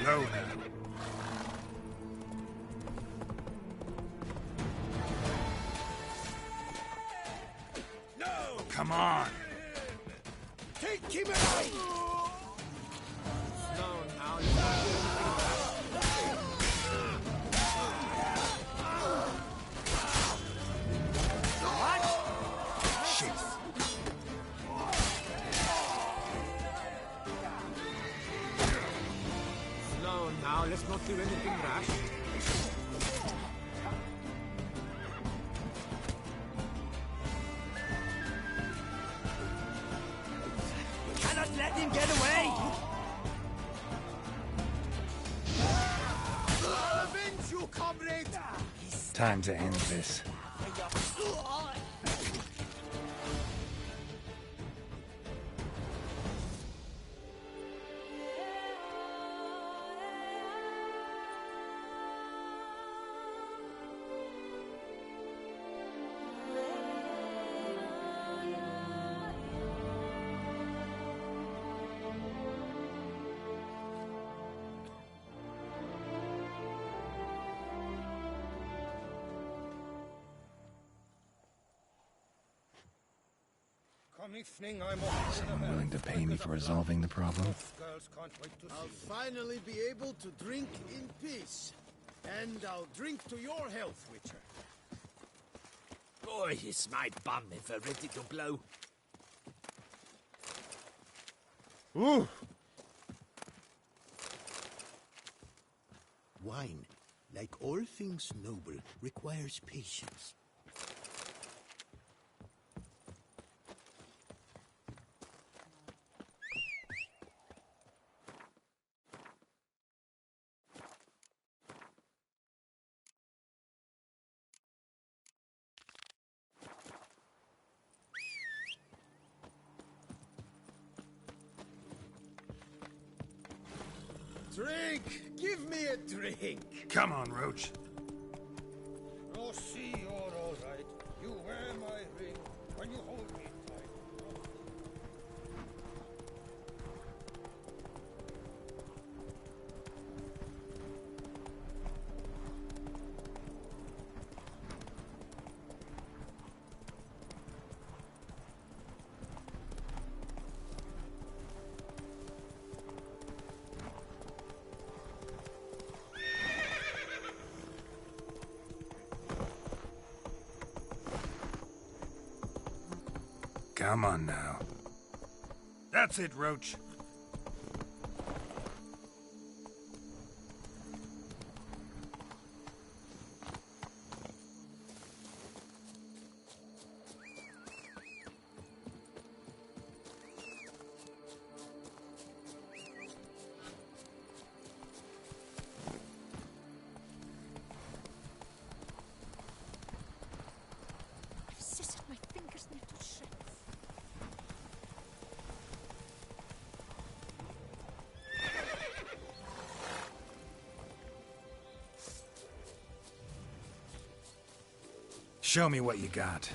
Slow now. No! Come on! Take him away! Slow now. Slow now. Let's not do anything rash. Cannot let him get away! Avenge you, comrade! Time to end this. Someone willing to pay me for resolving the problem? I'll finally be able to drink in peace. And I'll drink to your health, Witcher. Boy, is my bum ever ready to blow. Ooh! Wine, like all things noble, requires patience. Drink! Give me a drink! Come on, Roach. Oh, see, you're all right. You wear my ring when you hold me tight. Come on now. That's it, Roach. I've scissored my fingers near to shreds. Show me what you got.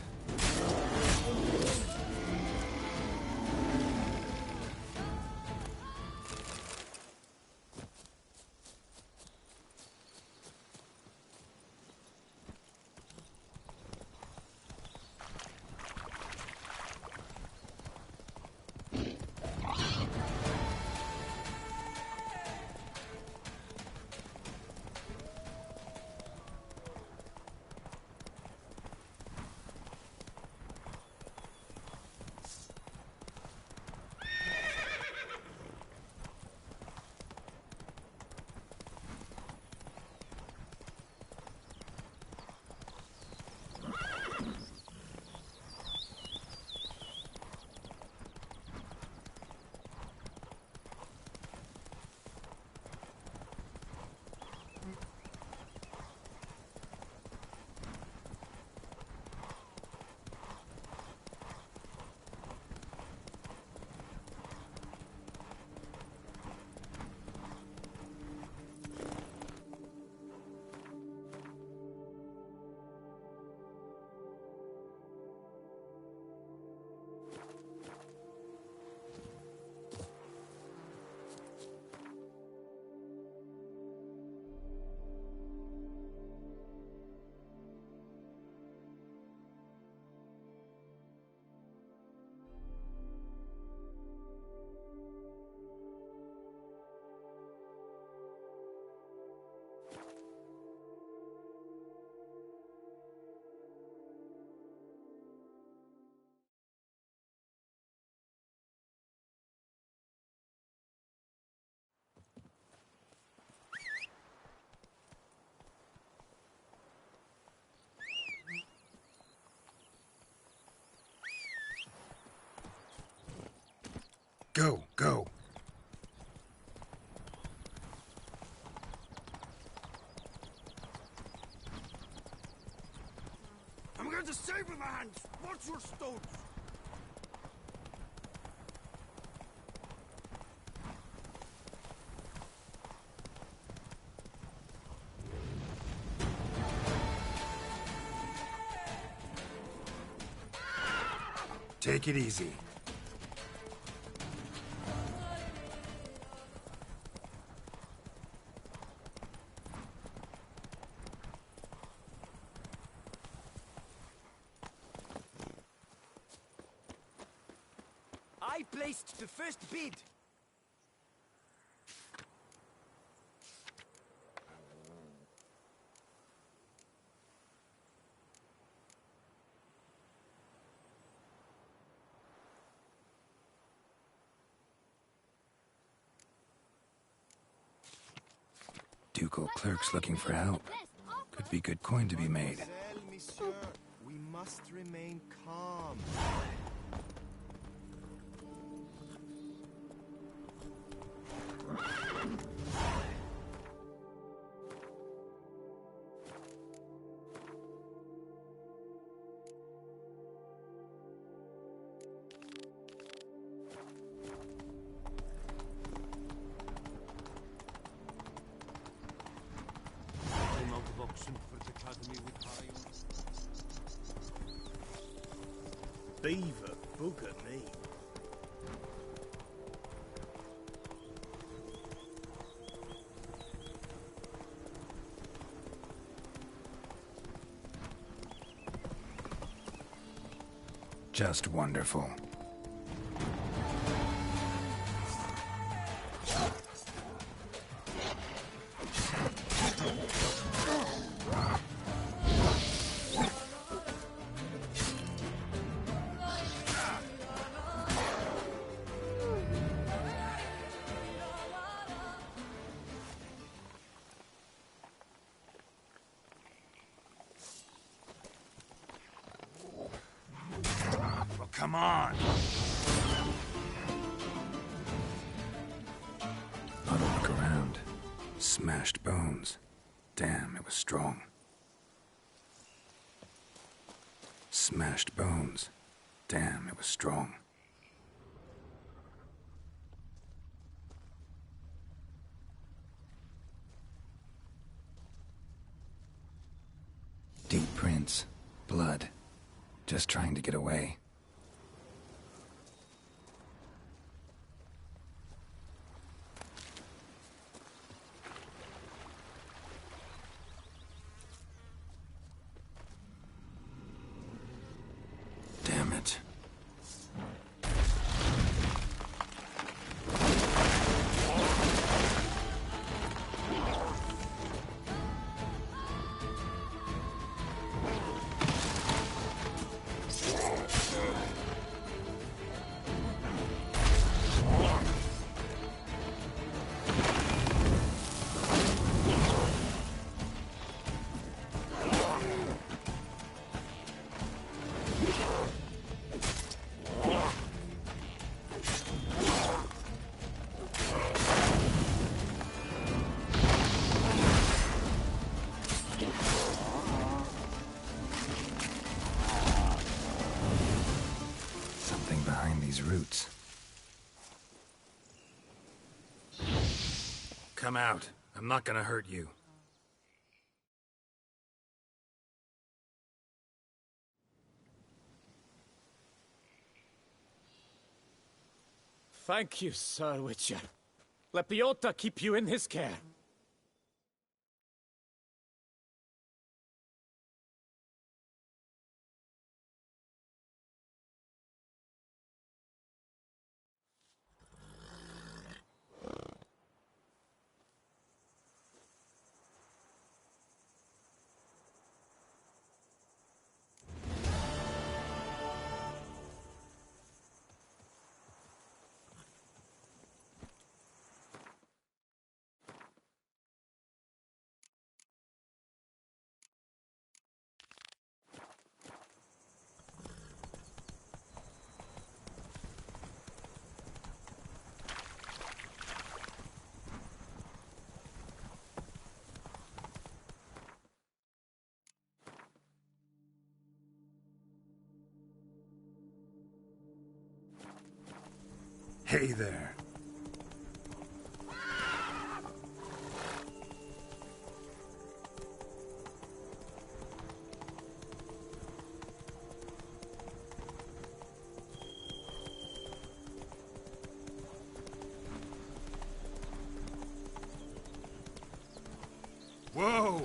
Go, go. I'm going to save with my hands. Watch your stones. Take it easy. I placed the first bid. Ducal clerks looking for help. Could be good coin to be made. Well, monsieur, we must remain calm. Came out of auction for the academy with high. Beaver, bugger me. Just wonderful. Well, come on! Ought to look around. Smashed bones. Damn, it was strong. Smashed bones. Damn, it was strong. Deep prints. Blood. Just trying to get away. Damn it. Something behind these roots. Come out. I'm not gonna hurt you. Thank you, Sir Witcher. Let Biota keep you in his care. Hey there. Whoa!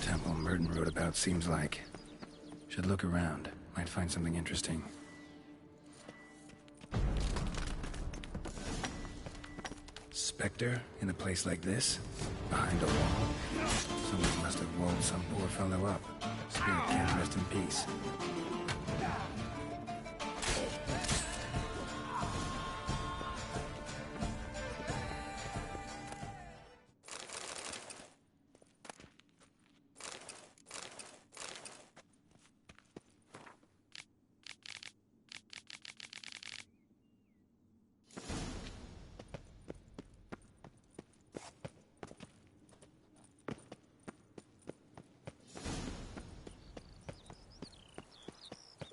Temple Merton wrote about seems like. Should look around. Might find something interesting. Spectre in a place like this? Behind a wall? Someone must have walled some poor fellow up. Spirit can't rest in peace.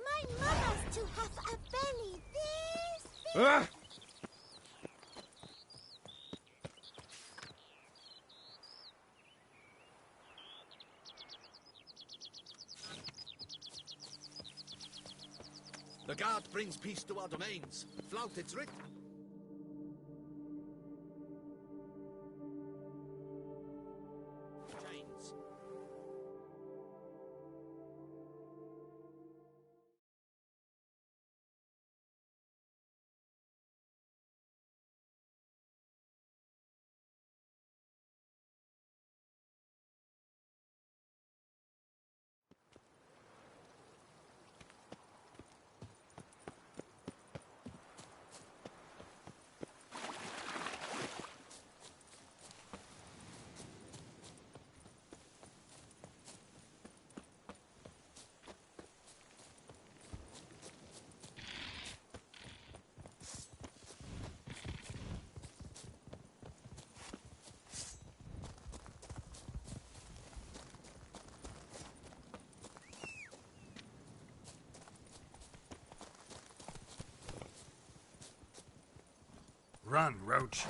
My mother's to have a belly this big. Ah! The guard brings peace to our domains. Flout its writ. Chains. Run, Roach.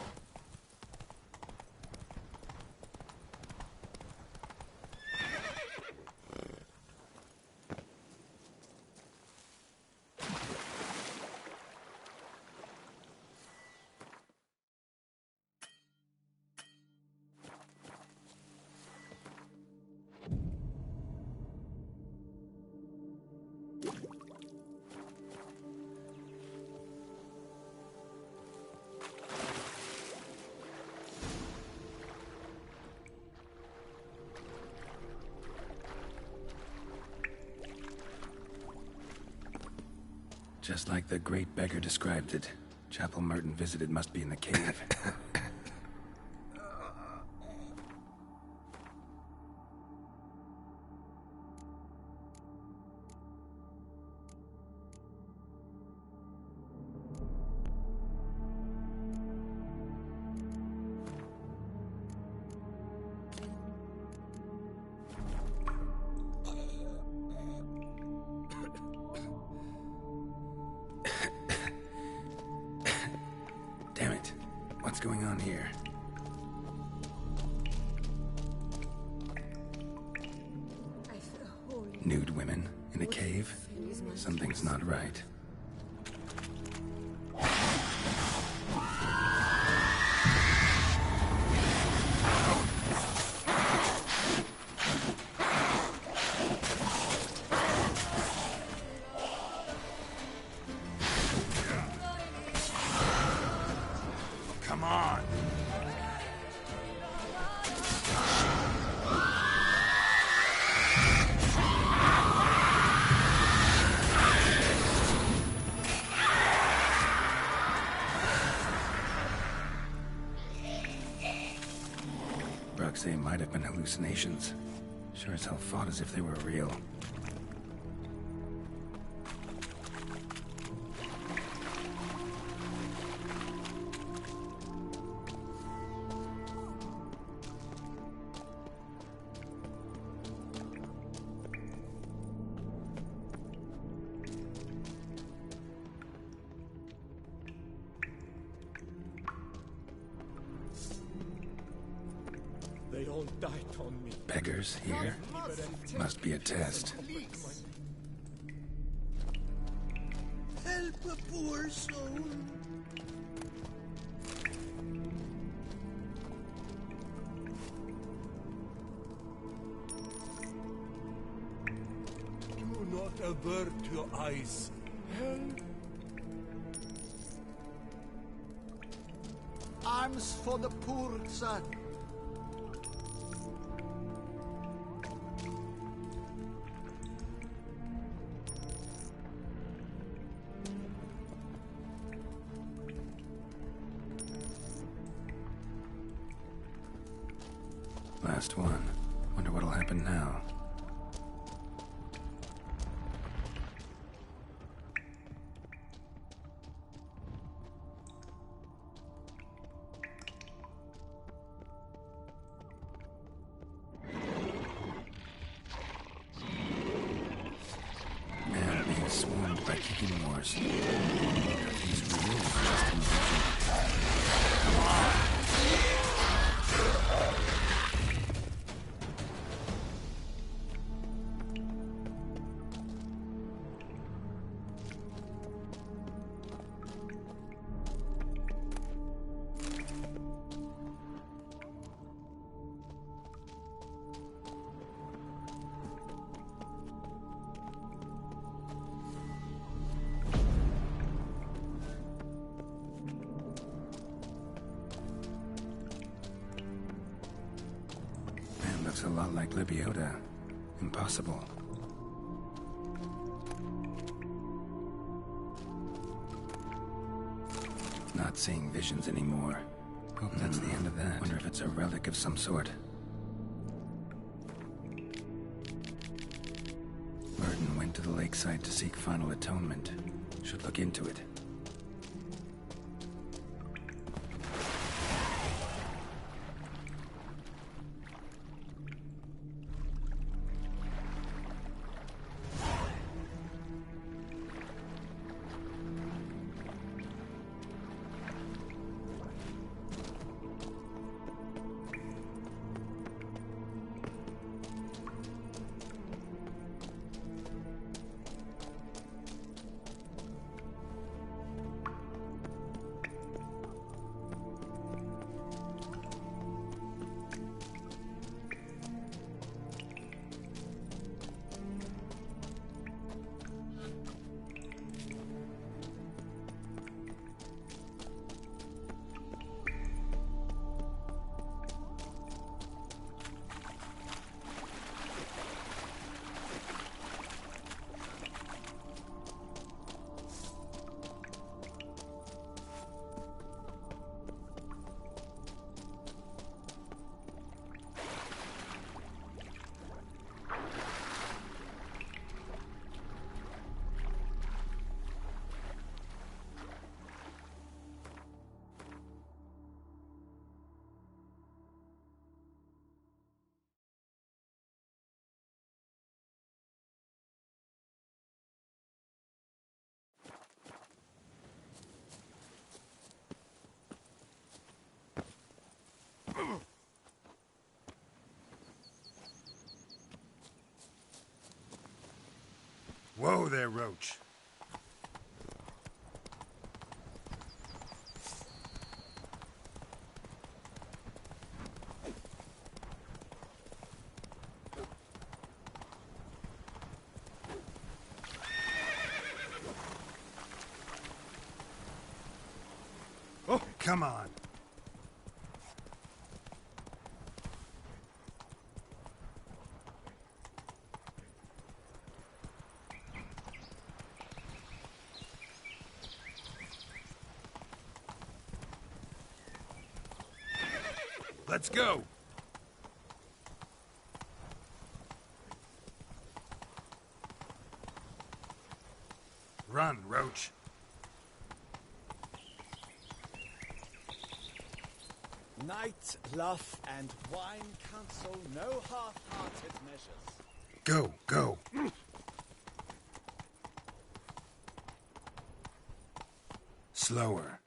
Just like the great beggar described it. Chapel Merton visited must be in the cave. What's going on here? Nude women in a cave? Something's not right. Come on! They might have been hallucinations. Sure as hell fought as if they were real. They all died on me. Beggars here? Must be a test. Help a poor soul. Do not avert your eyes. Help. Arms for the poor, son. Last one. Wonder what'll happen now. Man being swarmed by kicking wars. Are these real or just an illusion? Come on! Looks a lot like Libiota. Impossible. Not seeing visions anymore. Hope that's the end of that. Wonder if it's a relic of some sort. Merton went to the lakeside to seek final atonement. Should look into it. Whoa there, Roach. Oh, come on. Let's go. Run, Roach. Night, bluff, and wine counsel no half-hearted measures. Go, go. Slower.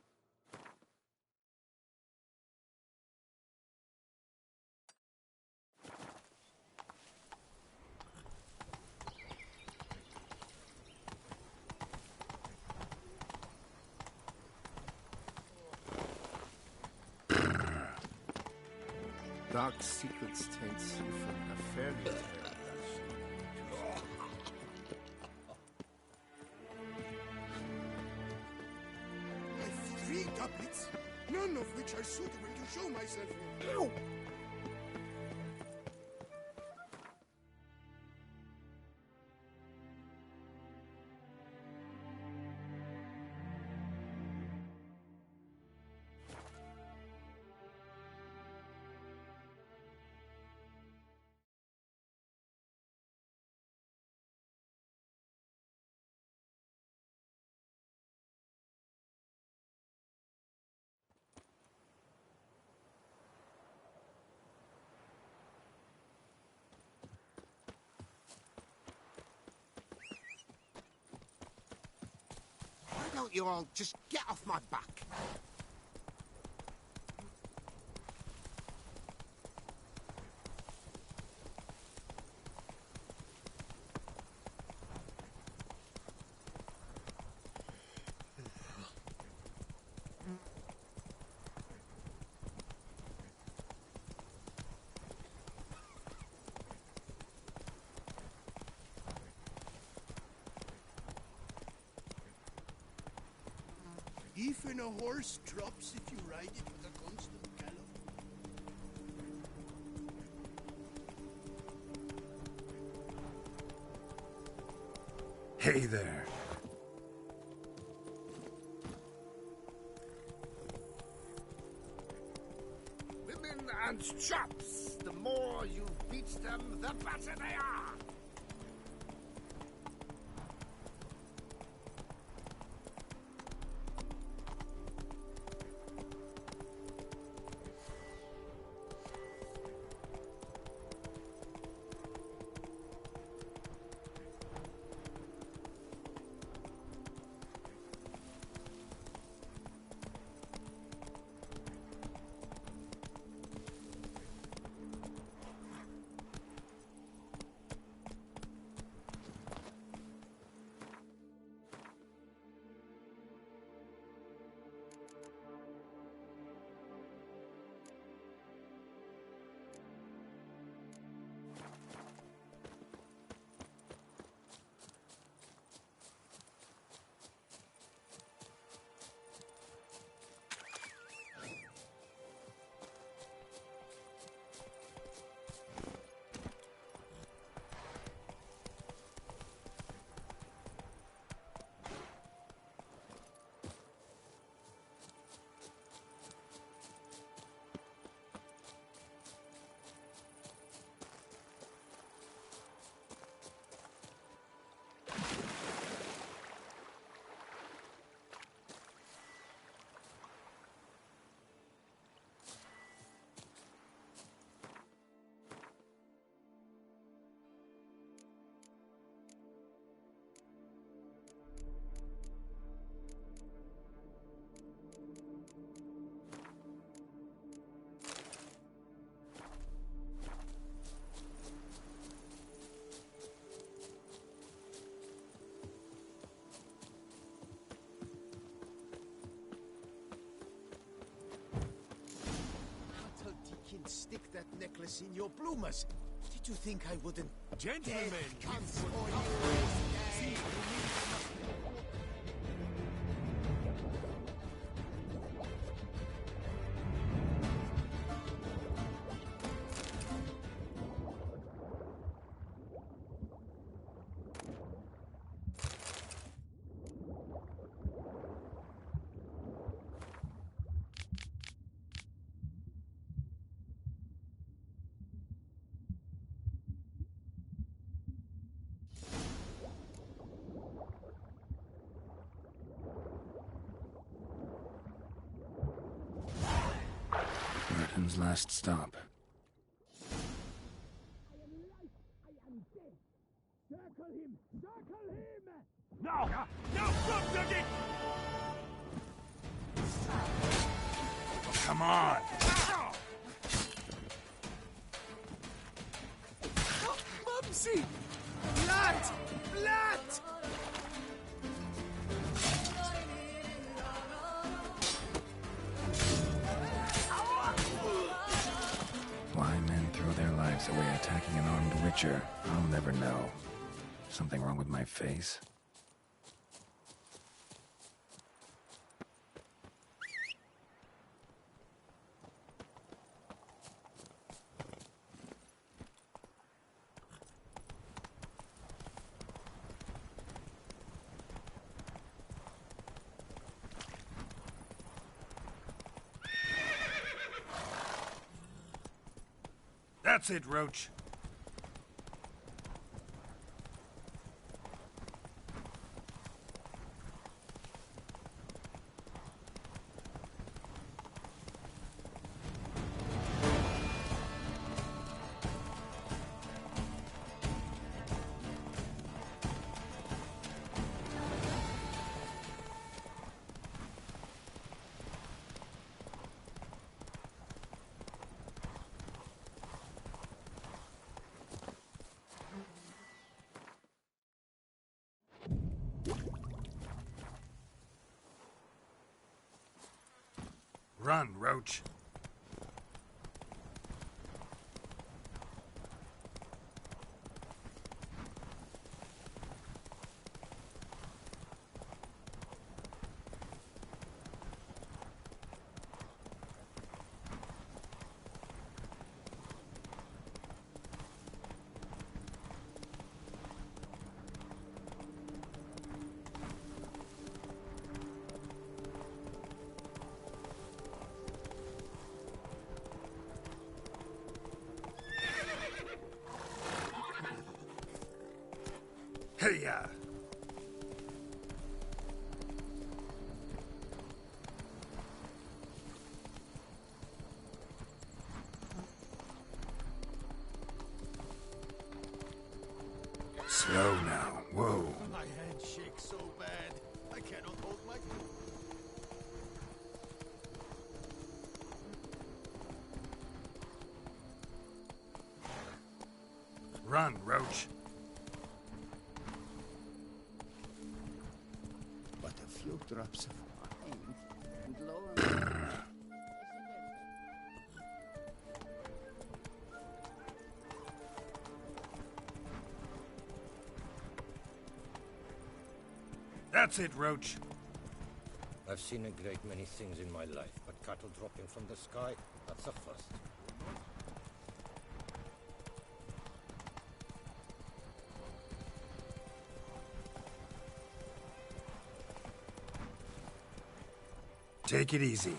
Dark secrets taint from a fairy tale. I've 3 doublets, none of which are suitable to show myself in. Ow! Why don't you all just get off my back? Even a horse drops if you ride it with a constant gallop. Hey there. Women and chops. The more you beat them, the better they are. stick that necklace in your bloomers. Did you think I wouldn't? Gentlemen, Comes for you. Merton's last stop. No! No! Stop digging! Come on! Mumsy! Blood! Blood! Why men throw their lives away attacking an armed witcher, I'll never know. Something wrong with my face? That's it, Roach. Run, Roach. Hey-ya! Slow now. Whoa. My hand shakes so bad, I cannot hold my food. Run, Roach. But a few drops of wine, and lo and That's it, Roach. I've seen a great many things in my life, but cattle dropping from the sky, that's a first. Take it easy.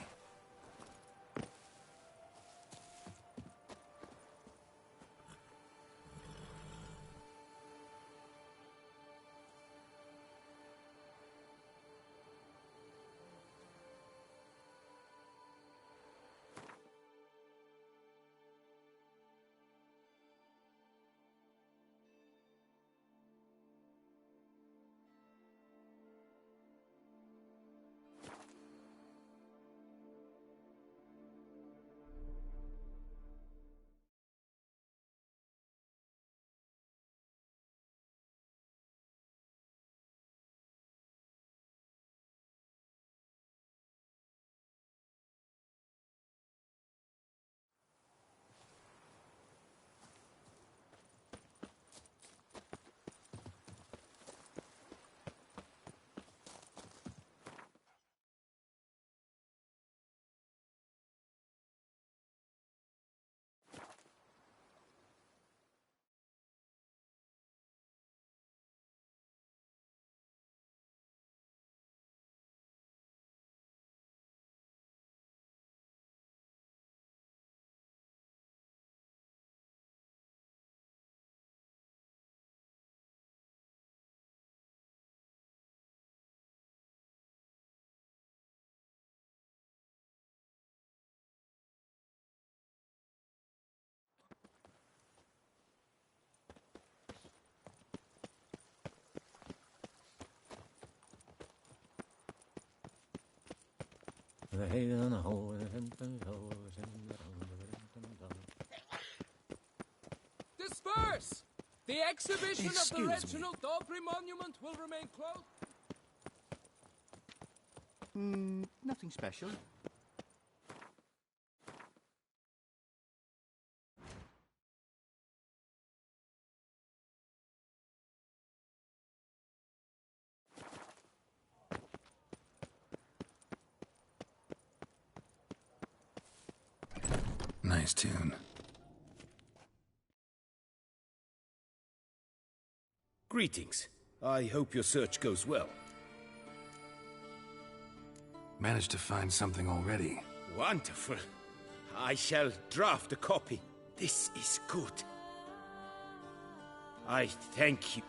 Disperse! The exhibition of the Excuse me. Reginald Daubrey Monument will remain closed. Nothing special. Nice tune. Greetings. I hope your search goes well. Managed to find something already. Wonderful. I shall draft a copy. This is good. I thank you.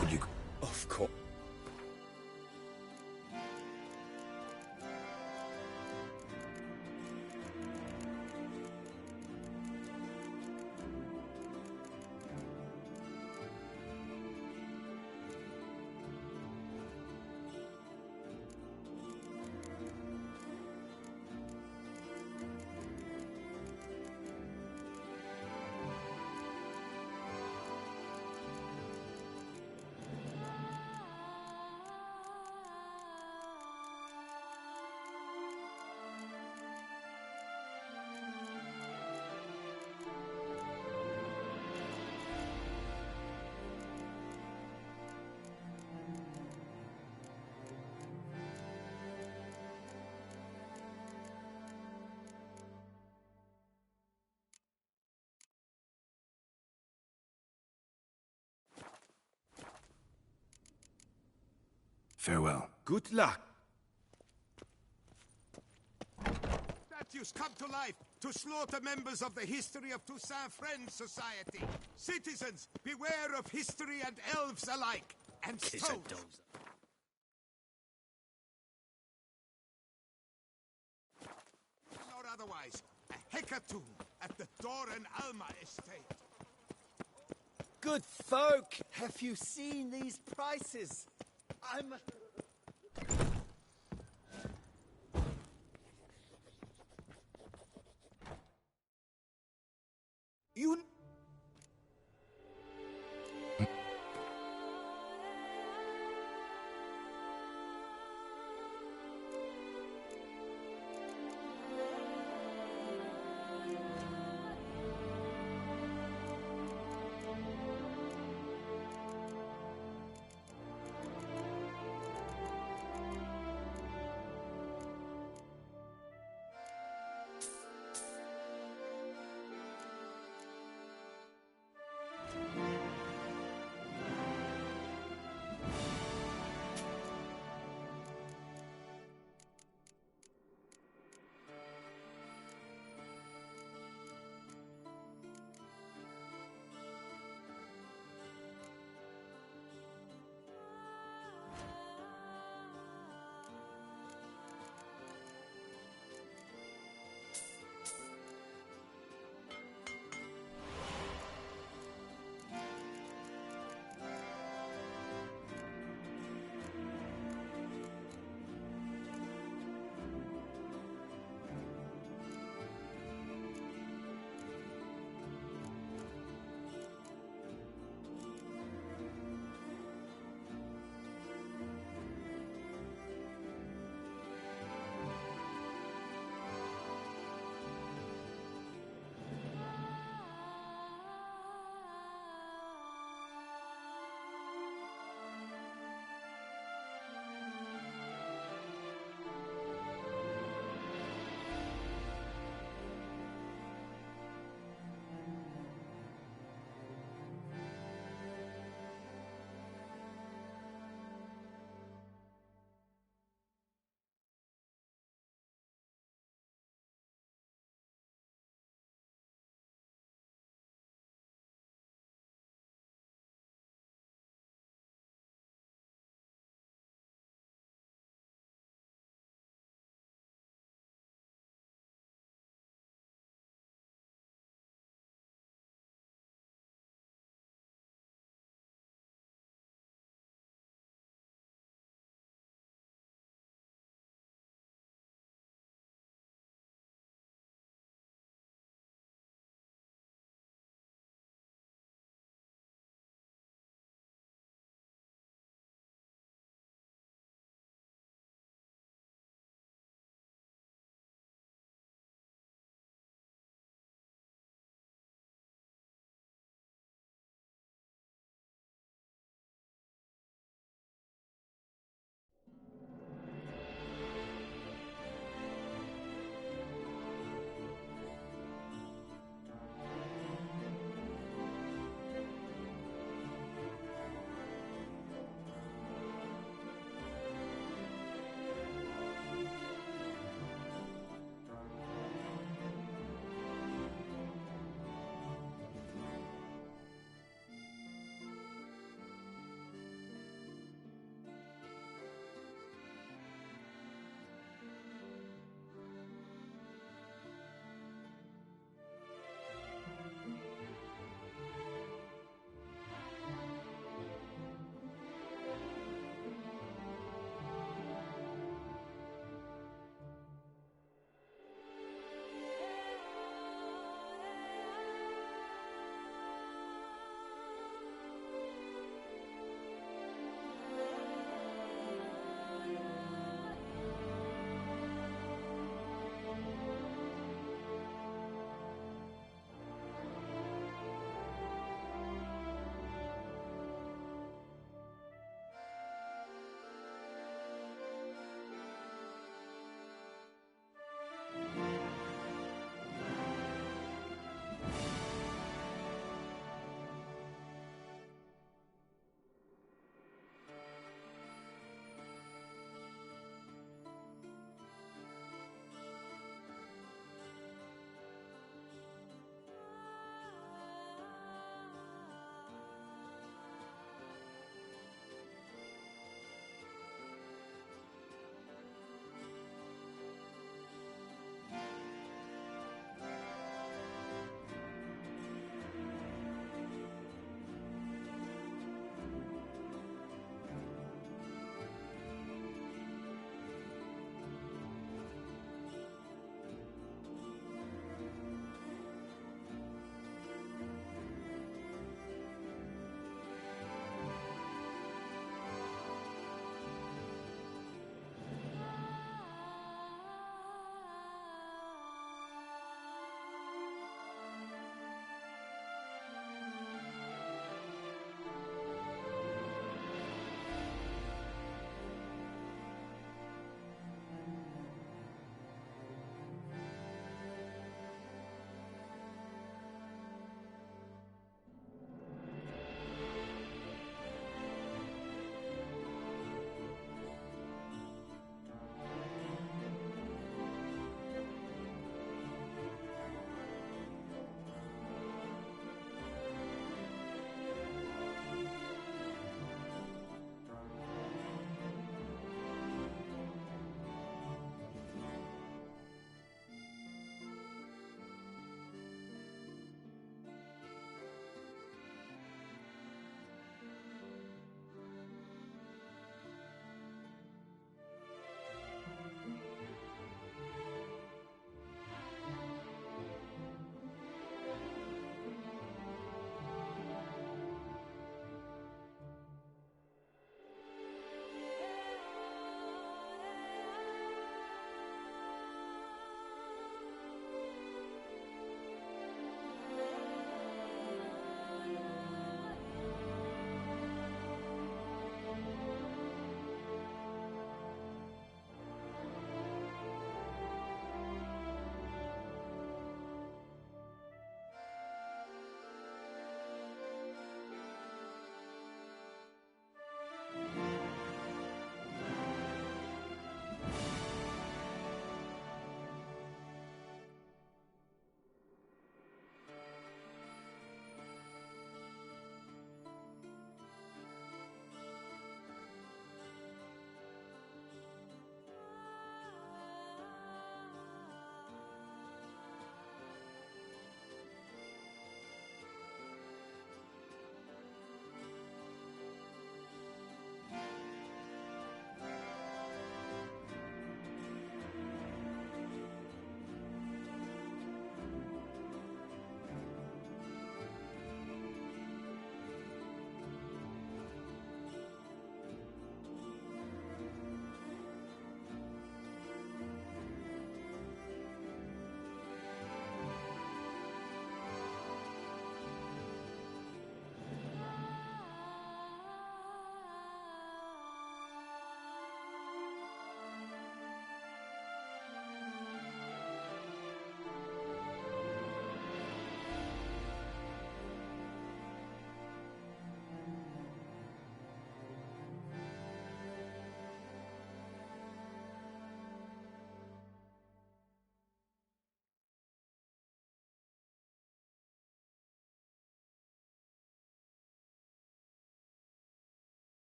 Would you... Of course. Farewell. Good luck. Statues come to life to slaughter members of the History of Toussaint Friends Society. Citizens, beware of history and elves alike. And stones. Or otherwise, a hecatomb at the Doran Alma estate. Good folk, have you seen these prices? I'm... You...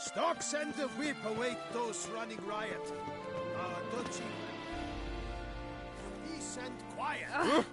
Stocks and the whip await those running riot. Duchy. Peace and quiet.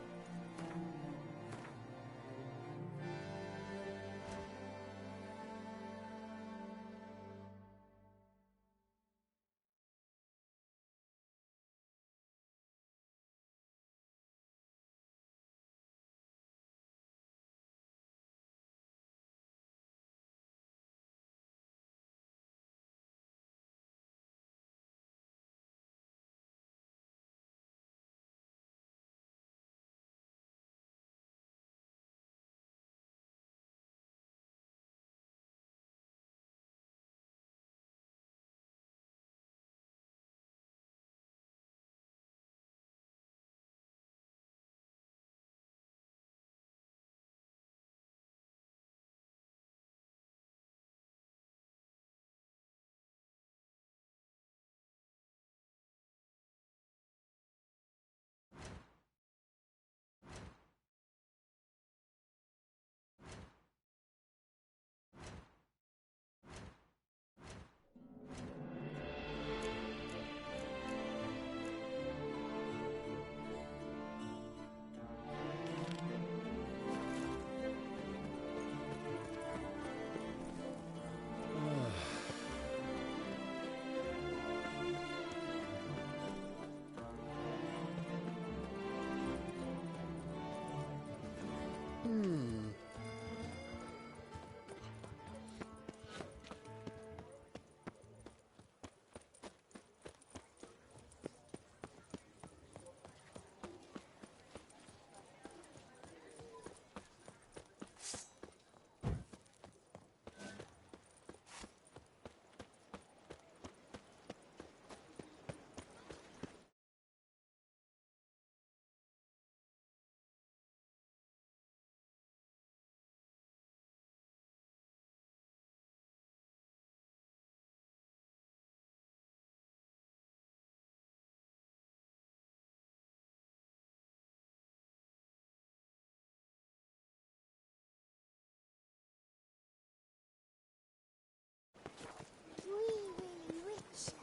Really rich.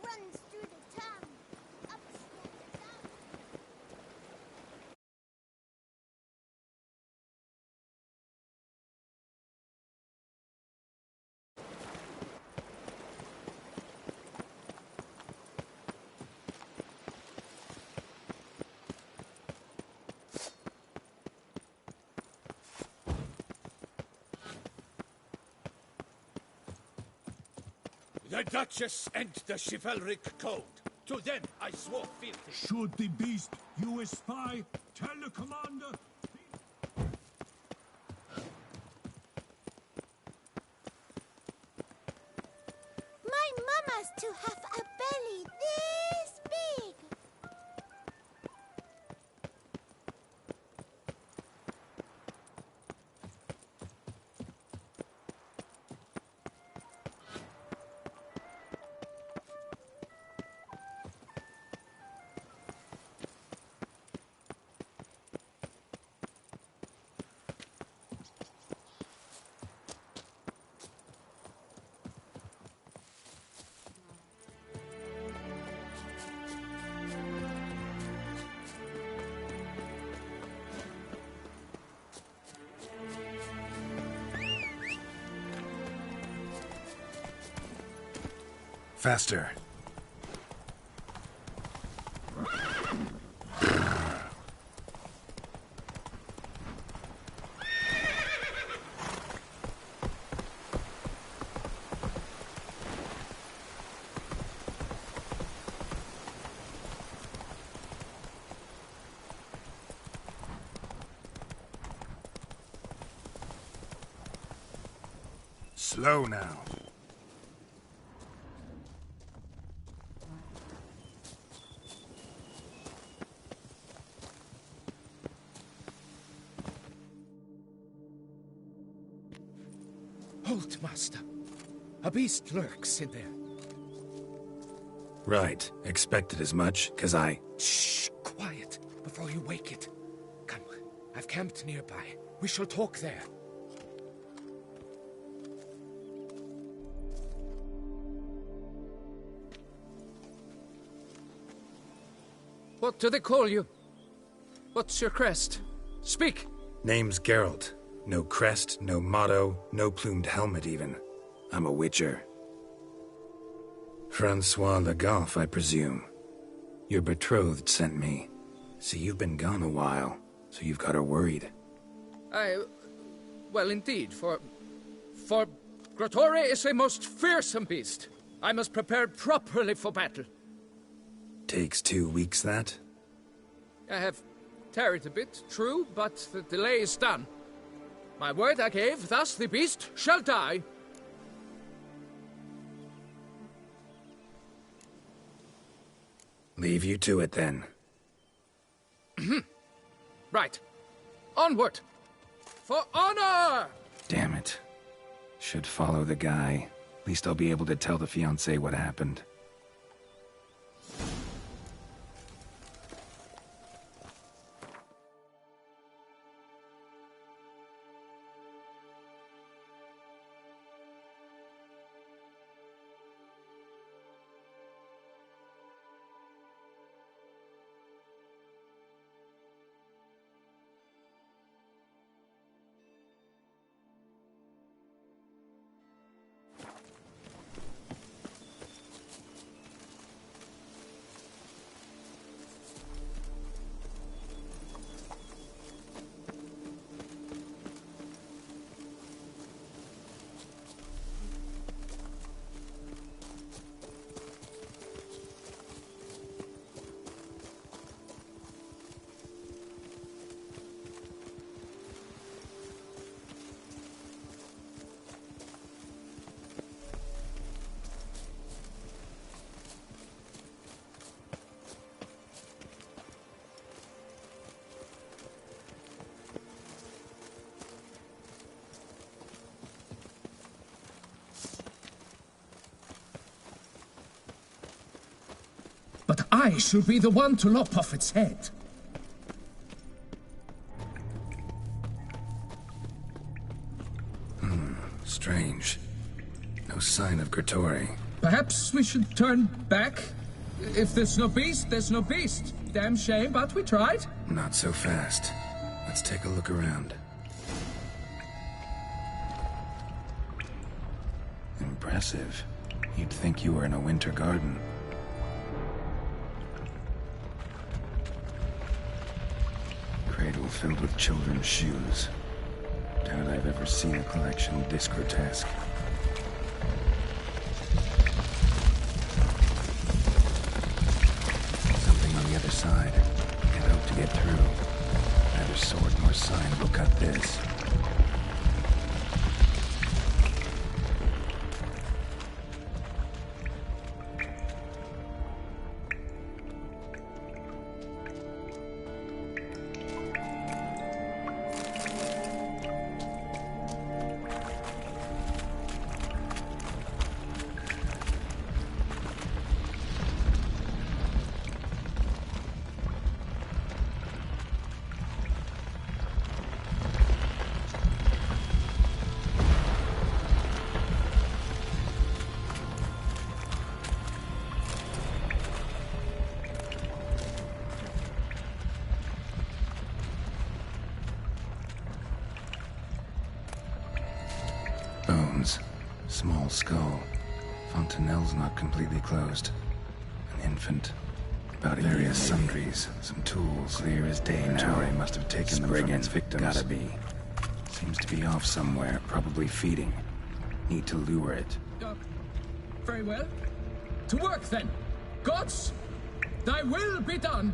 Runs through the town. Upstairs and down. The Duchess and the chivalric code. To them I swore fealty. Should the beast you espy, tell the commander. My mama's to have a belly this big. Faster. Slow now. Halt, master. A beast lurks in there. Right. Expected as much, 'cause I... Shh, quiet, before you wake it. Come, I've camped nearby. We shall talk there. What do they call you? What's your crest? Speak! Name's Geralt. No crest, no motto, no plumed helmet even. I'm a witcher. Francois Le Goff, I presume. Your betrothed sent me. See, you've been gone a while, so you've got her worried. Well, indeed, for Grotore is a most fearsome beast. I must prepare properly for battle. Takes 2 weeks, that? I have tarried a bit, true, but the delay is done. My word I gave, thus the beast shall die. Leave you to it, then. Right. Onward! For honor! Damn it. Should follow the guy. At least I'll be able to tell the fiancé what happened. But I should be the one to lop off its head. Strange. No sign of Grotore. Perhaps we should turn back? If there's no beast, there's no beast. Damn shame, but we tried. Not so fast. Let's take a look around. Impressive. You'd think you were in a winter garden. Cradle filled with children's shoes. Doubt I've ever seen a collection this grotesque. Something on the other side. Can't hope to get through. Neither sword nor sign will cut this. Bones. Small skull. Fontanelle's not completely closed. An infant. About various sundries. Some tools. Clear as day now. Grotore must have taken them from its victims. Gotta be. Seems to be off somewhere. Probably feeding. Need to lure it. Very well. To work then. Gods, thy will be done.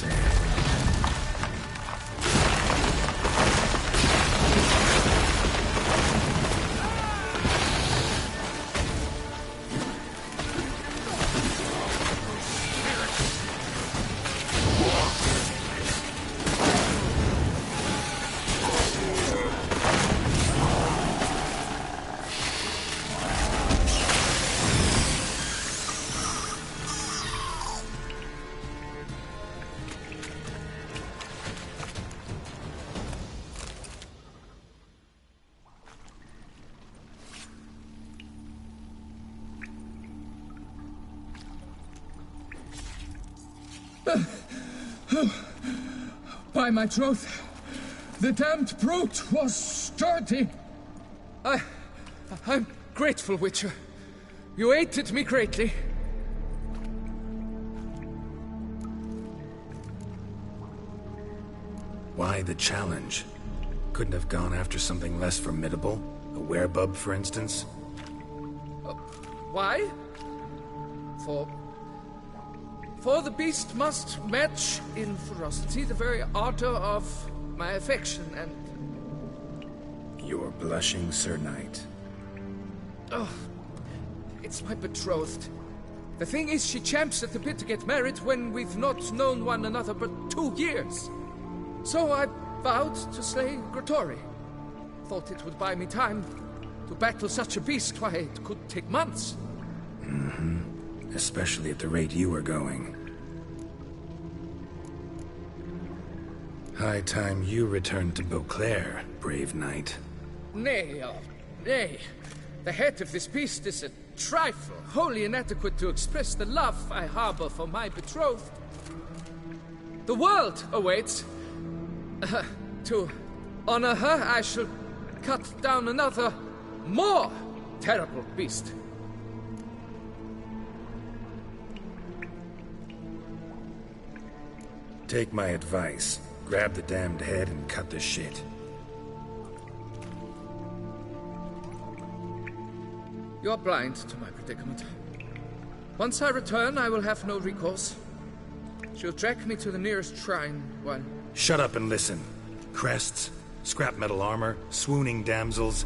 say. By my troth, the damned brute was sturdy. I'm grateful, Witcher. You aided me greatly. Why the challenge? Couldn't have gone after something less formidable? A werebub, for instance? Why? For the beast must match in ferocity the very ardor of my affection, and... You're blushing, Sir Knight. Oh, it's my betrothed. The thing is, she champs at the bit to get married when we've not known one another but 2 years. So I vowed to slay Grottori. Thought it would buy me time to battle such a beast. Why, it could take months. Mm-hmm. Especially at the rate you were going. High time you returned to Beauclair, brave knight. Nay, nay. The head of this beast is a trifle, wholly inadequate to express the love I harbor for my betrothed. The world awaits. To honor her, I shall cut down another, more terrible beast. Take my advice. Grab the damned head and cut the shit. You're blind to my predicament. Once I return, I will have no recourse. She'll track me to the nearest shrine while... Shut up and listen. Crests, scrap metal armor, swooning damsels.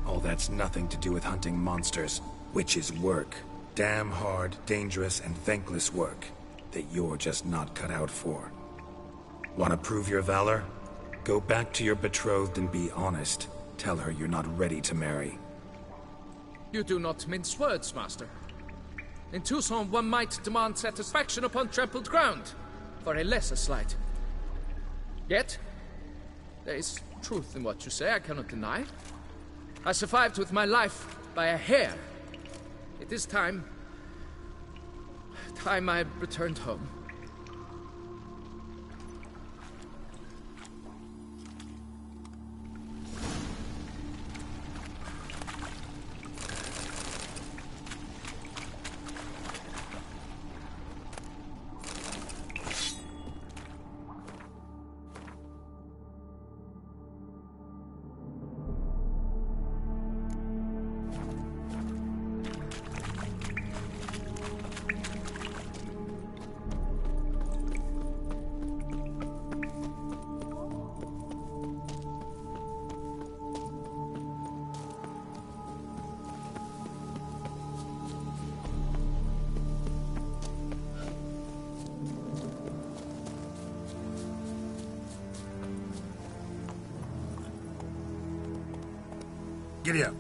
All that's nothing to do with hunting monsters. Witches' work. Damn hard, dangerous, and thankless work that you're just not cut out for. Want to prove your valor? Go back to your betrothed and be honest. Tell her you're not ready to marry. You do not mince words, Master. In Tucson, one might demand satisfaction upon trampled ground for a lesser slight. Yet, there is truth in what you say, I cannot deny. I survived with my life by a hair. It is time I returned home. Giddy up.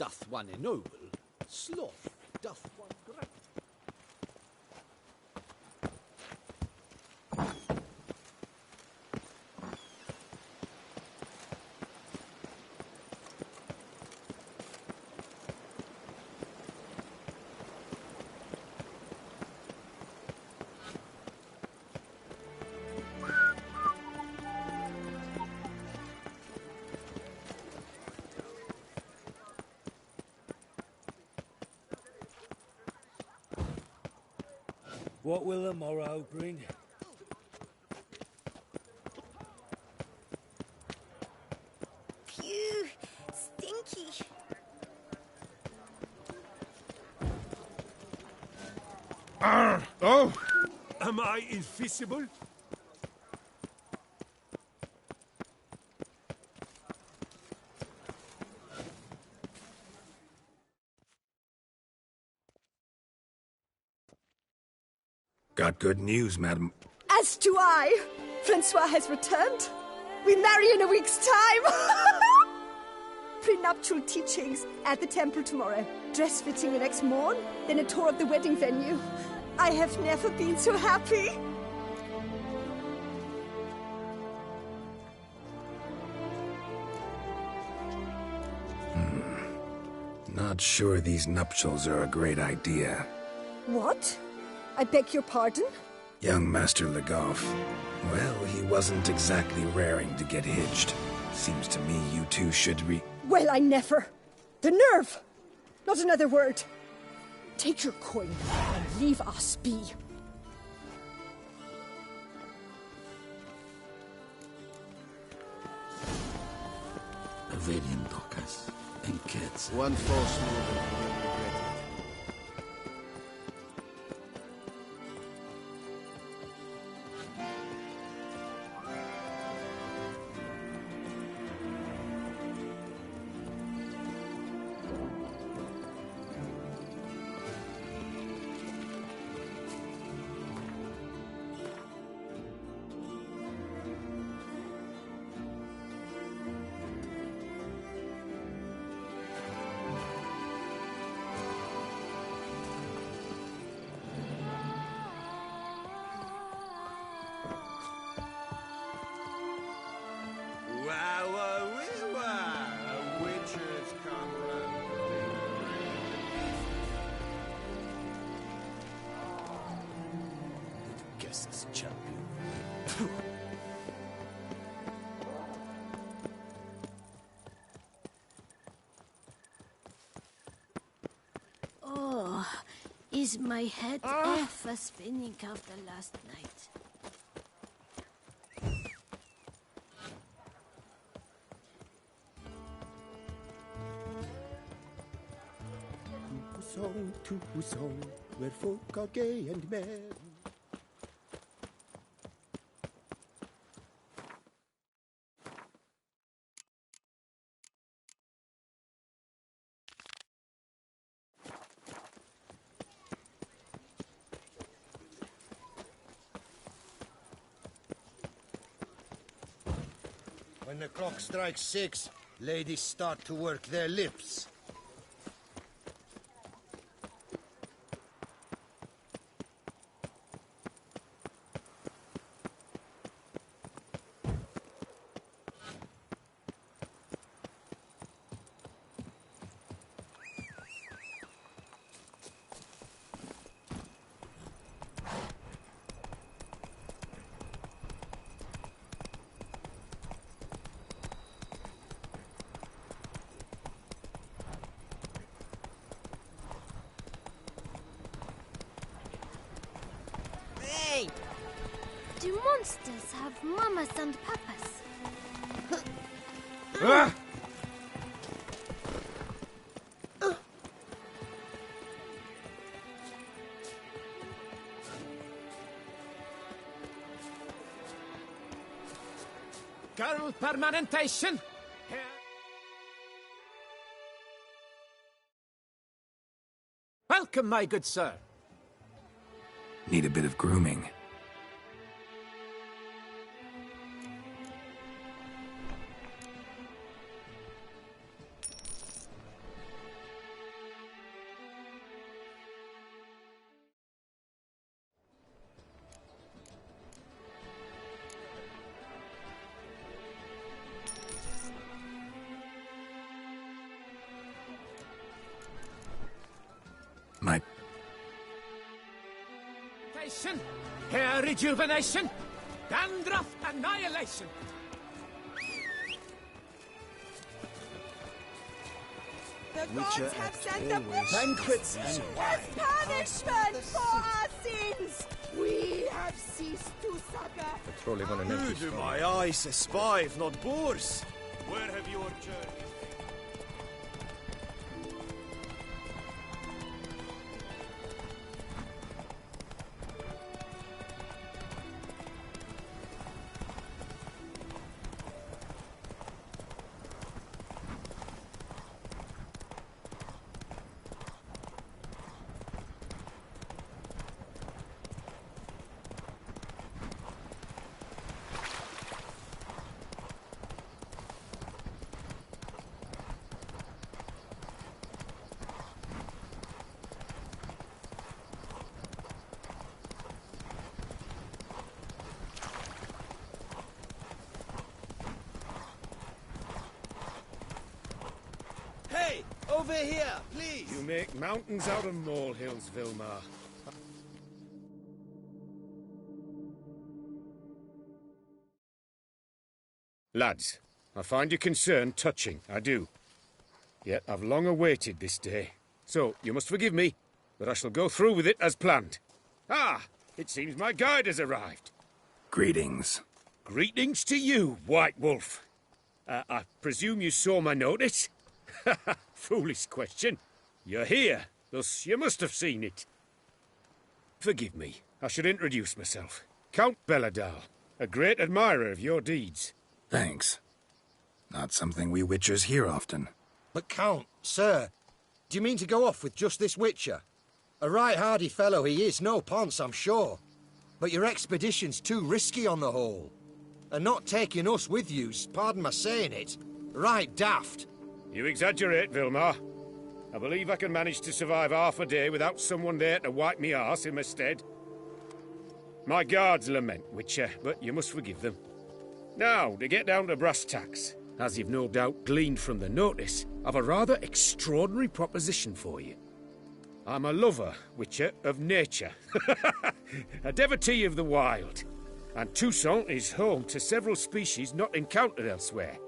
doth one ennoble, sloth doth one great. What will the morrow bring? Phew, stinky. Oh! Am I invisible? Got good news, madam. As do I. Francois has returned. We marry in a week's time. Prenuptial teachings at the temple tomorrow. Dress fitting the next morn. Then a tour of the wedding venue. I have never been so happy. Not sure these nuptials are a great idea. What? I beg your pardon? Young Master Legoff. Well, he wasn't exactly raring to get hitched. Seems to me you two should Well, I never. The nerve! Not another word. Take your coin and leave us be. Avelian Docas and kids. One false move and you will regret it. A witcher's comrade. Guests champion. Oh, is my head ever spinning after last night? To song, where folk are gay and merry. When the clock strikes 6, ladies start to work their lips. Do monsters have mamas and papas? Girl permanentation. Welcome, my good sir. Need a bit of grooming. regeneration, hair rejuvenation, dandruff annihilation. The Witcher gods have act sent the always Banquets and as wine. punishment for our sins. We have ceased to succor. Trolling on an Who do my eyes espy if not boors? Where have your journey? Hey, over here, please. You make mountains out of molehills, Vilmar. Lads, I find your concern touching, I do. Yet I've long awaited this day. So, you must forgive me, but I shall go through with it as planned. Ah, it seems my guide has arrived. Greetings. Greetings to you, White Wolf. I presume you saw my notice? Foolish question. You're here, thus you must have seen it. Forgive me, I should introduce myself. Count Belladal, a great admirer of your deeds. Thanks. Not something we Witchers hear often. But Count, sir, do you mean to go off with just this Witcher? A right hardy fellow he is, no ponce, I'm sure. But your expedition's too risky on the whole. And not taking us with you's, pardon my saying it, right daft. You exaggerate, Vilmar. I believe I can manage to survive half a day without someone there to wipe me arse in my stead. My guards lament, Witcher, but you must forgive them. Now, to get down to brass tacks, as you've no doubt gleaned from the notice, I've a rather extraordinary proposition for you. I'm a lover, Witcher, of nature. A devotee of the wild. And Toussaint is home to several species not encountered elsewhere.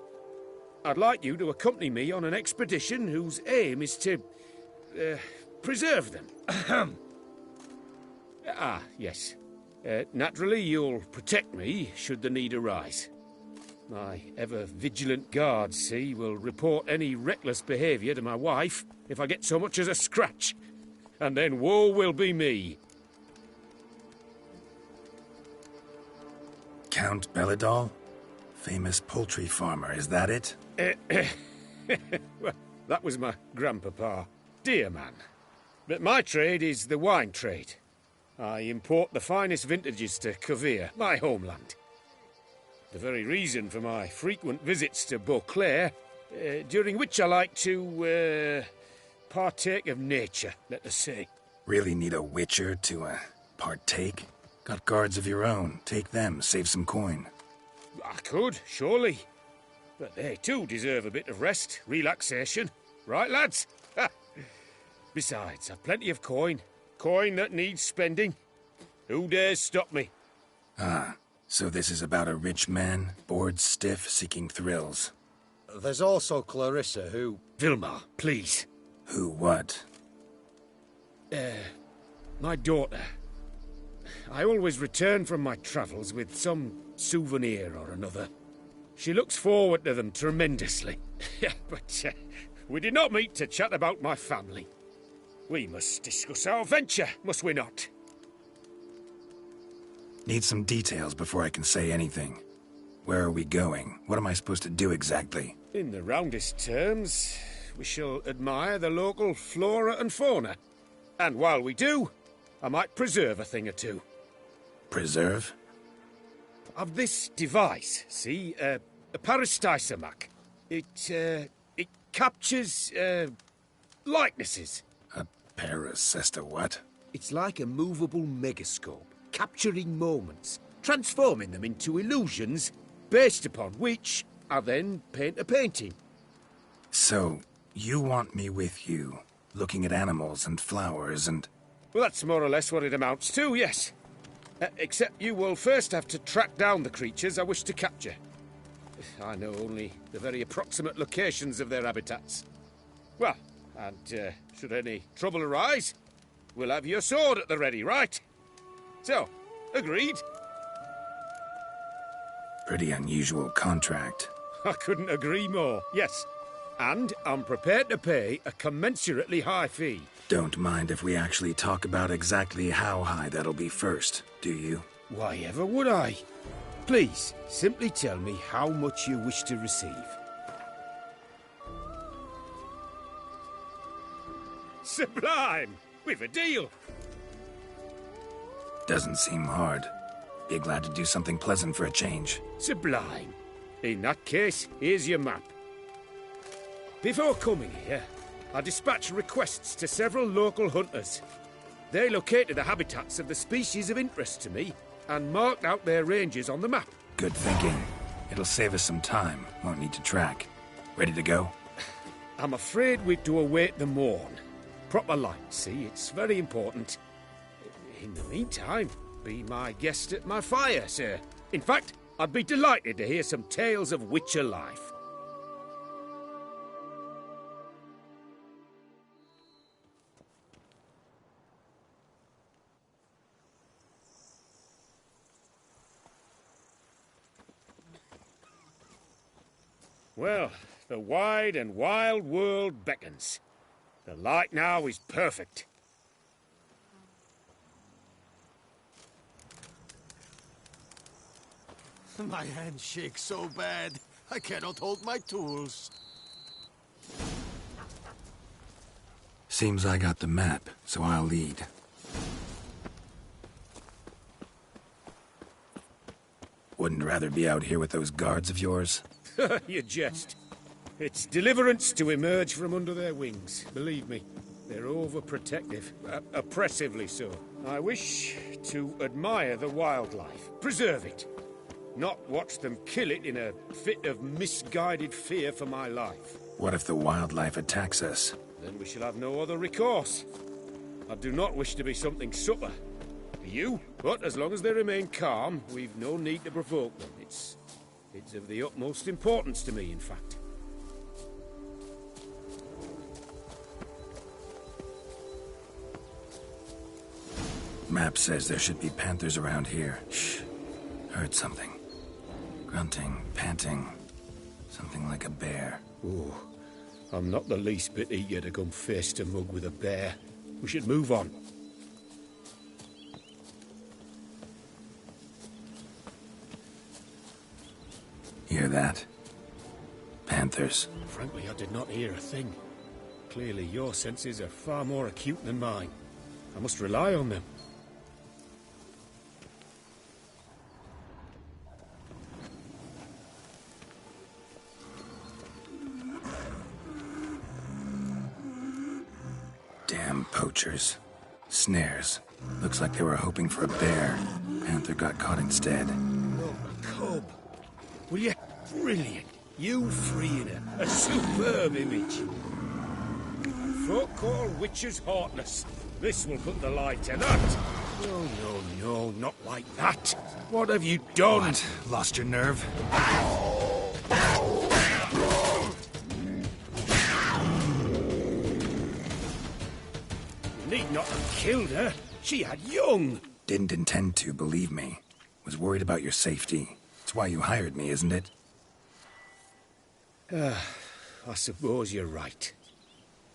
I'd like you to accompany me on an expedition whose aim is to preserve them. Yes. Naturally, you'll protect me should the need arise. My ever-vigilant guards, see, will report any reckless behaviour to my wife if I get so much as a scratch. And then woe will be me. Count Belladal? Famous poultry farmer, is that it? Well, that was my grandpapa. Dear man. But my trade is the wine trade. I import the finest vintages to Covere, my homeland. The very reason for my frequent visits to Beauclair, during which I like to, partake of nature, let us say. Really need a Witcher to, partake? Got guards of your own. Take them, save some coin. I could, surely. But they too deserve a bit of rest, relaxation. Right, lads? Besides, I've plenty of coin. Coin that needs spending. Who dares stop me? Ah, so this is about a rich man, bored stiff, seeking thrills. There's also Clarissa, who... Vilmar, please. Who what? My daughter. I always return from my travels with some souvenir or another. She looks forward to them tremendously. But we did not meet to chat about my family. We must discuss our venture, must we not? Need some details before I can say anything. Where are we going? What am I supposed to do exactly? In the roundest terms, we shall admire the local flora and fauna. And while we do, I might preserve a thing or two. Preserve? Of this device, see? A parastysamac. It captures, likenesses. A parasesta what? It's like a movable megascope, capturing moments, transforming them into illusions, based upon which I then paint a painting. So, you want me with you, looking at animals and flowers and... Well, that's more or less what it amounts to, yes. Except you will first have to track down the creatures I wish to capture. I know only the very approximate locations of their habitats. Well, and should any trouble arise, we'll have your sword at the ready, right? So, agreed? Pretty unusual contract. I couldn't agree more, yes. And I'm prepared to pay a commensurately high fee. Don't mind if we actually talk about exactly how high that'll be first, do you? Why ever would I? Please, simply tell me how much you wish to receive. Sublime! We've a deal! Doesn't seem hard. Be glad to do something pleasant for a change. Sublime. In that case, here's your map. Before coming here, I dispatched requests to several local hunters. They located the habitats of the species of interest to me and marked out their ranges on the map. Good thinking. It'll save us some time. Won't need to track. Ready to go? I'm afraid we've to await the morn. Proper light, see? It's very important. In the meantime, be my guest at my fire, sir. In fact, I'd be delighted to hear some tales of Witcher life. Well, the wide and wild world beckons. The light now is perfect. My hand shakes so bad, I cannot hold my tools. Seems I got the map, so I'll lead. Wouldn't rather be out here with those guards of yours? You jest. It's deliverance to emerge from under their wings, believe me. They're overprotective, oppressively so. I wish to admire the wildlife, preserve it, not watch them kill it in a fit of misguided fear for my life. What if the wildlife attacks us? Then we shall have no other recourse. I do not wish to be something supper for you, but as long as they remain calm, we've no need to provoke them. It's of the utmost importance to me, in fact. Map says there should be panthers around here. Shh. Heard something. Grunting, panting. Something like a bear. Ooh. I'm not the least bit eager to come face to mug with a bear. We should move on. Hear that? Panthers. Frankly, I did not hear a thing. Clearly, your senses are far more acute than mine. I must rely on them. Damn poachers. Snares. Looks like they were hoping for a bear. Panther got caught instead. Oh, a cub. Will you? Brilliant. You freeing her. A superb image. Folk call witches heartless. This will put the light to that. No, not like that. What have you done? What? Lost your nerve? You need not have killed her. She had young. Didn't intend to, believe me. Was worried about your safety. That's why you hired me, isn't it? I suppose you're right.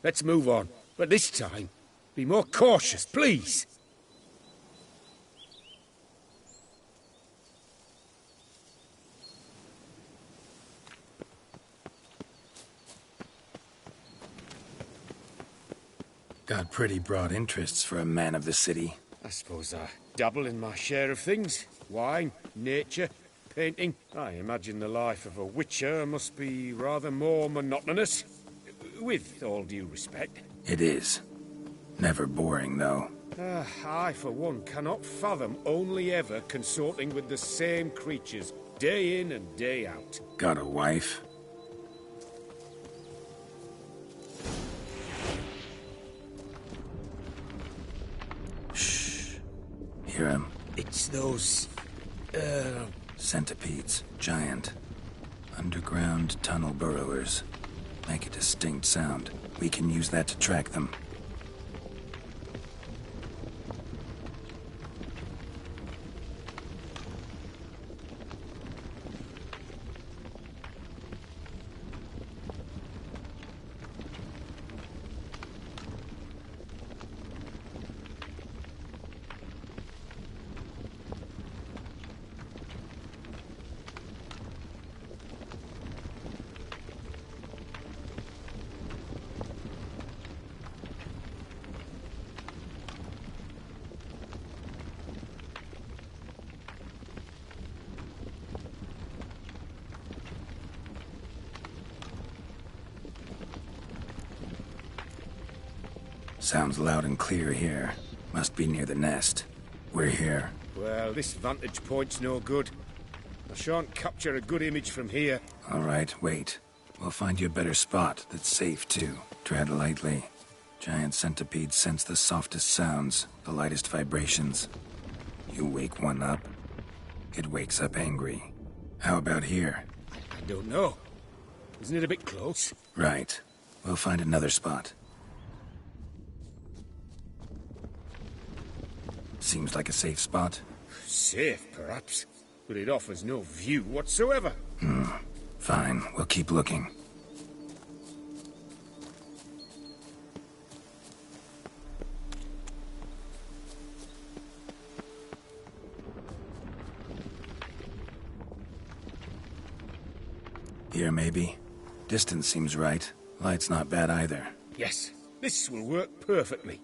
Let's move on. But this time, be more cautious, please. Got pretty broad interests for a man of the city. I suppose I dabble in my share of things. Wine, nature, painting. I imagine the life of a witcher must be rather more monotonous. With all due respect. It is. Never boring, though. I, for one, cannot fathom only ever consorting with the same creatures, day in and day out. Got a wife? Shh. Hear him. It's those... Centipedes. Giant. Underground tunnel burrowers. Make a distinct sound. We can use that to track them. Sounds loud and clear here. Must be near the nest. We're here. Well, this vantage point's no good. I shan't capture a good image from here. All right, wait. We'll find you a better spot that's safe, too. Tread lightly. Giant centipedes sense the softest sounds, the lightest vibrations. You wake one up, it wakes up angry. How about here? I don't know. Isn't it a bit close? Right. We'll find another spot. Seems like a safe spot. Safe, perhaps. But it offers no view whatsoever. Fine. We'll keep looking. Here, maybe. Distance seems right. Light's not bad either. Yes, this will work perfectly.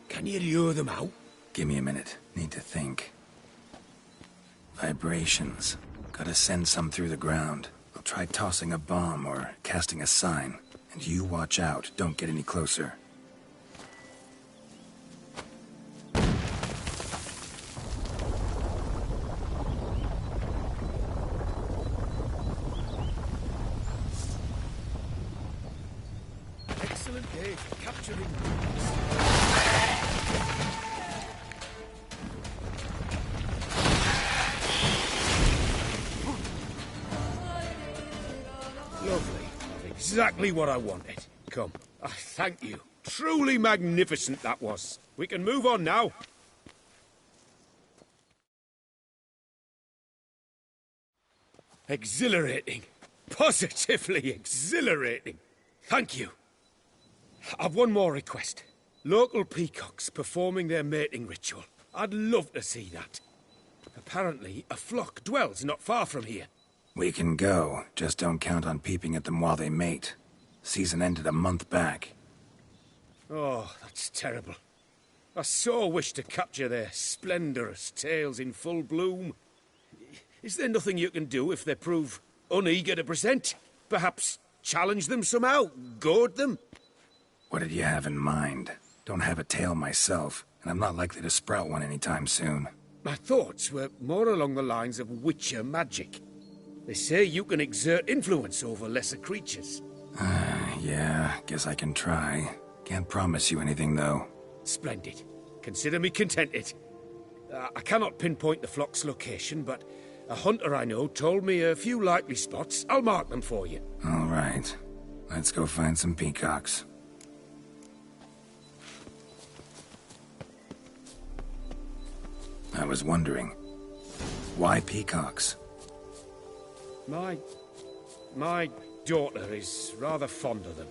Can you lure them out? Give me a minute. Need to think. Vibrations. Gotta send some through the ground. I'll try tossing a bomb or casting a sign. And you watch out. Don't get any closer. Excellent day for capturing... Lovely. Exactly what I wanted. Come. Thank you. Truly magnificent that was. We can move on now. Exhilarating. Positively exhilarating. Thank you. I've one more request. Local peacocks performing their mating ritual. I'd love to see that. Apparently, a flock dwells not far from here. We can go. Just don't count on peeping at them while they mate. Season ended a month back. Oh, that's terrible. I so wish to capture their splendorous tails in full bloom. Is there nothing you can do if they prove uneager to present? Perhaps challenge them somehow? Goad them? What did you have in mind? Don't have a tail myself, and I'm not likely to sprout one anytime soon. My thoughts were more along the lines of witcher magic. They say you can exert influence over lesser creatures. Yeah, guess I can try. Can't promise you anything, though. Splendid. Consider me contented. I cannot pinpoint the flock's location, but a hunter I know told me a few likely spots. I'll mark them for you. All right. Let's go find some peacocks. I was wondering, why peacocks? My daughter is rather fond of them.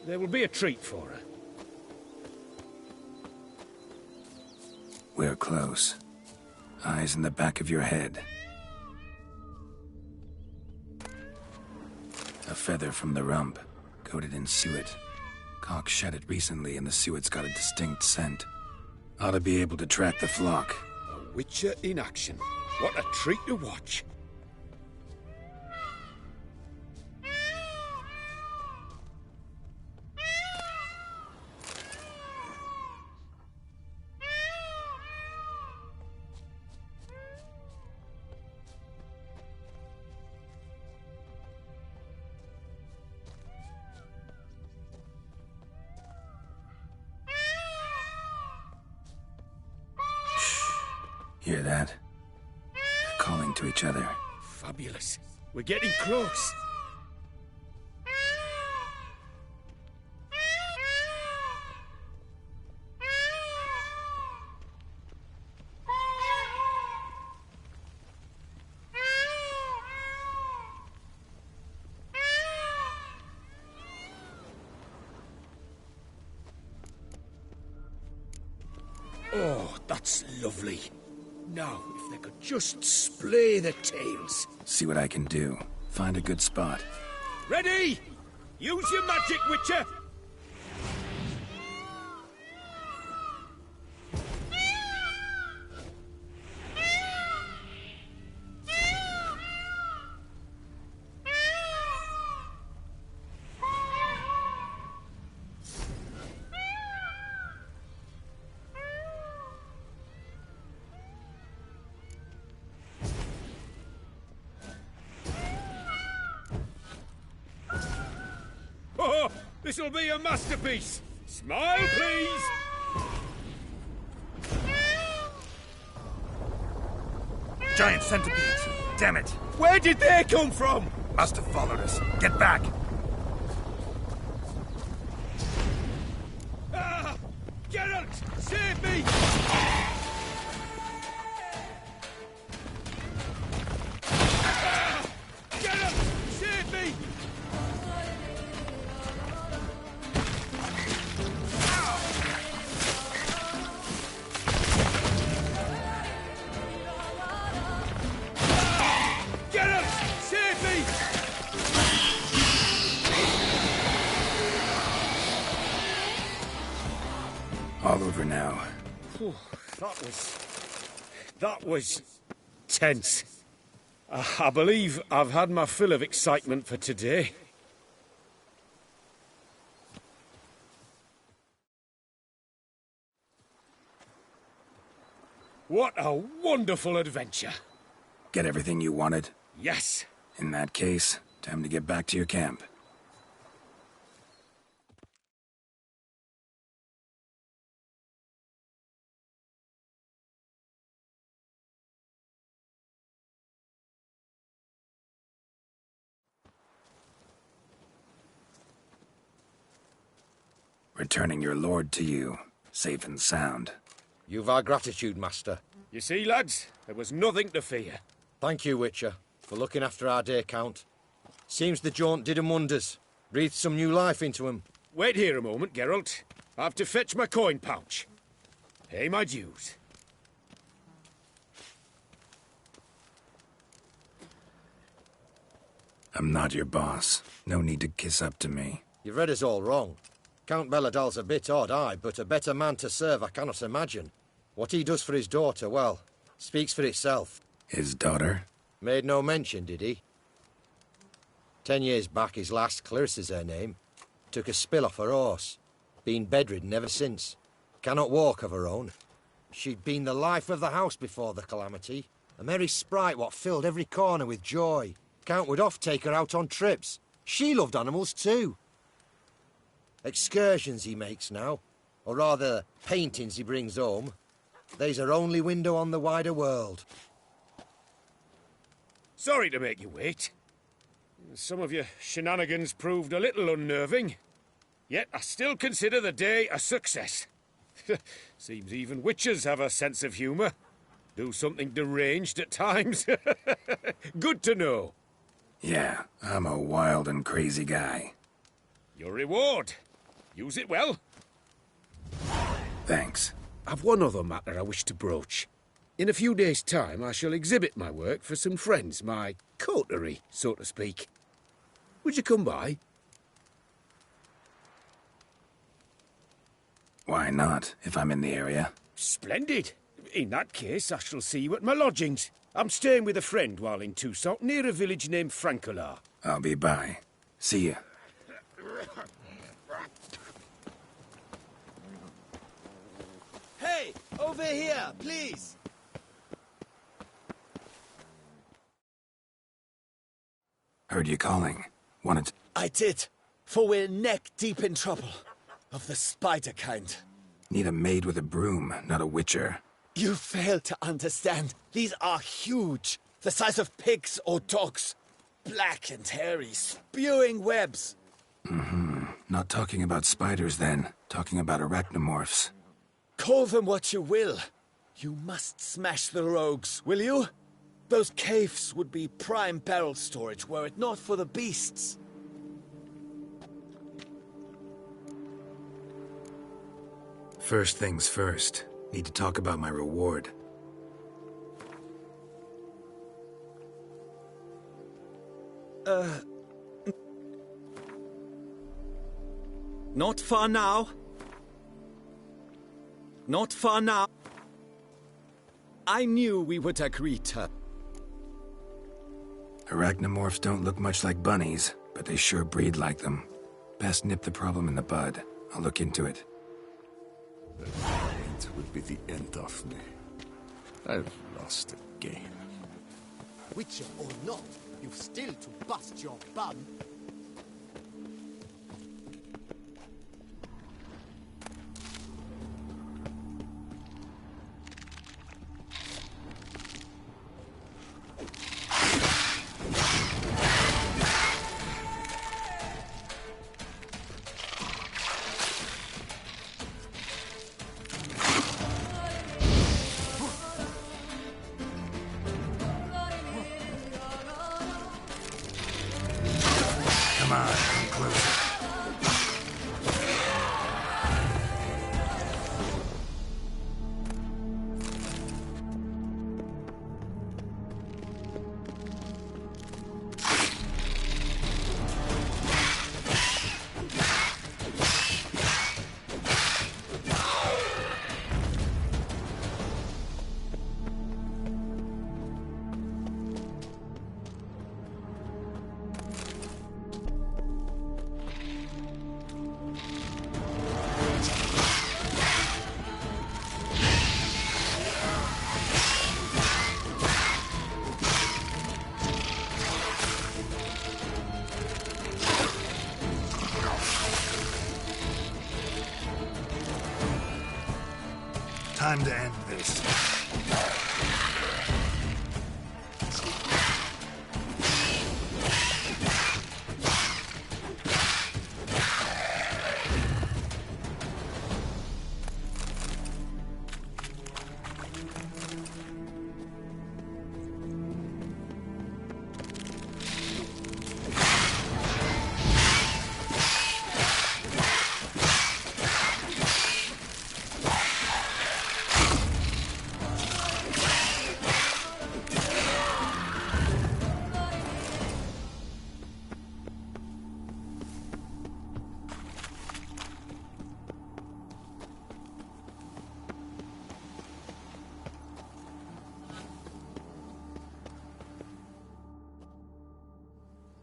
There will be a treat for her. We're close. Eyes in the back of your head. A feather from the rump, coated in suet. Cock shed it recently and the suet's got a distinct scent. Ought to be able to track the flock. A witcher in action. What a treat to watch. Hear that? They're calling to each other. Fabulous. We're getting close. Oh, that's lovely. Now, if they could just splay the tails. See what I can do. Find a good spot. Ready? Use your magic, Witcher! Oh, this'll be a masterpiece! Smile, please! Giant centipedes! Damn it! Where did they come from? Must have followed us. Get back! Ah! Geralt! Save me! Ah! Geralt! Save me! Geralt! Save me! All over now. Whew, that was tense. I believe I've had my fill of excitement for today. What a wonderful adventure. Get everything you wanted? Yes. In that case, time to get back to your camp. Returning your lord to you, safe and sound. You've our gratitude, Master. You see, lads, there was nothing to fear. Thank you, Witcher, for looking after our day count. Seems the jaunt did 'em wonders. Breathed some new life into 'em. Wait here a moment, Geralt. I have to fetch my coin pouch. Pay my dues. I'm not your boss. No need to kiss up to me. You've read us all wrong. Count Belladal's a bit odd, aye, but a better man to serve I cannot imagine. What he does for his daughter, well, speaks for itself. His daughter? Made no mention, did he? 10 years back, his last, Clarissa's her name, took a spill off her horse. Been bedridden ever since. Cannot walk of her own. She'd been the life of the house before the calamity. A merry sprite what filled every corner with joy. Count would oft take her out on trips. She loved animals too. Excursions he makes now, or rather, paintings he brings home. They's her only window on the wider world. Sorry to make you wait. Some of your shenanigans proved a little unnerving. Yet I still consider the day a success. Seems even witches have a sense of humour. Do something deranged at times. Good to know. Yeah, I'm a wild and crazy guy. Your reward. Use it well. Thanks. I've one other matter I wish to broach. In a few days' time, I shall exhibit my work for some friends, my coterie, so to speak. Would you come by? Why not, if I'm in the area? Splendid. In that case, I shall see you at my lodgings. I'm staying with a friend while in Toussaint, near a village named Francolar. I'll be by. See ya. Hey, over here, please. Heard you calling. Wanted to... I did, for we're neck deep in trouble. Of the spider kind. Need a maid with a broom, not a witcher. You fail to understand. These are huge. The size of pigs or dogs. Black and hairy, spewing webs. Not talking about spiders then. Talking about arachnomorphs. Call them what you will. You must smash the rogues, will you? Those caves would be prime barrel storage were it not for the beasts. First things first. Need to talk about my reward. Not far now. Not far now. I knew we would agree to... Arachnomorphs don't look much like bunnies, but they sure breed like them. Best nip the problem in the bud. I'll look into it. It will be the end of me. I've lost again. Witcher or not, you've still to bust your bum. Come on, come closer. Time to end this.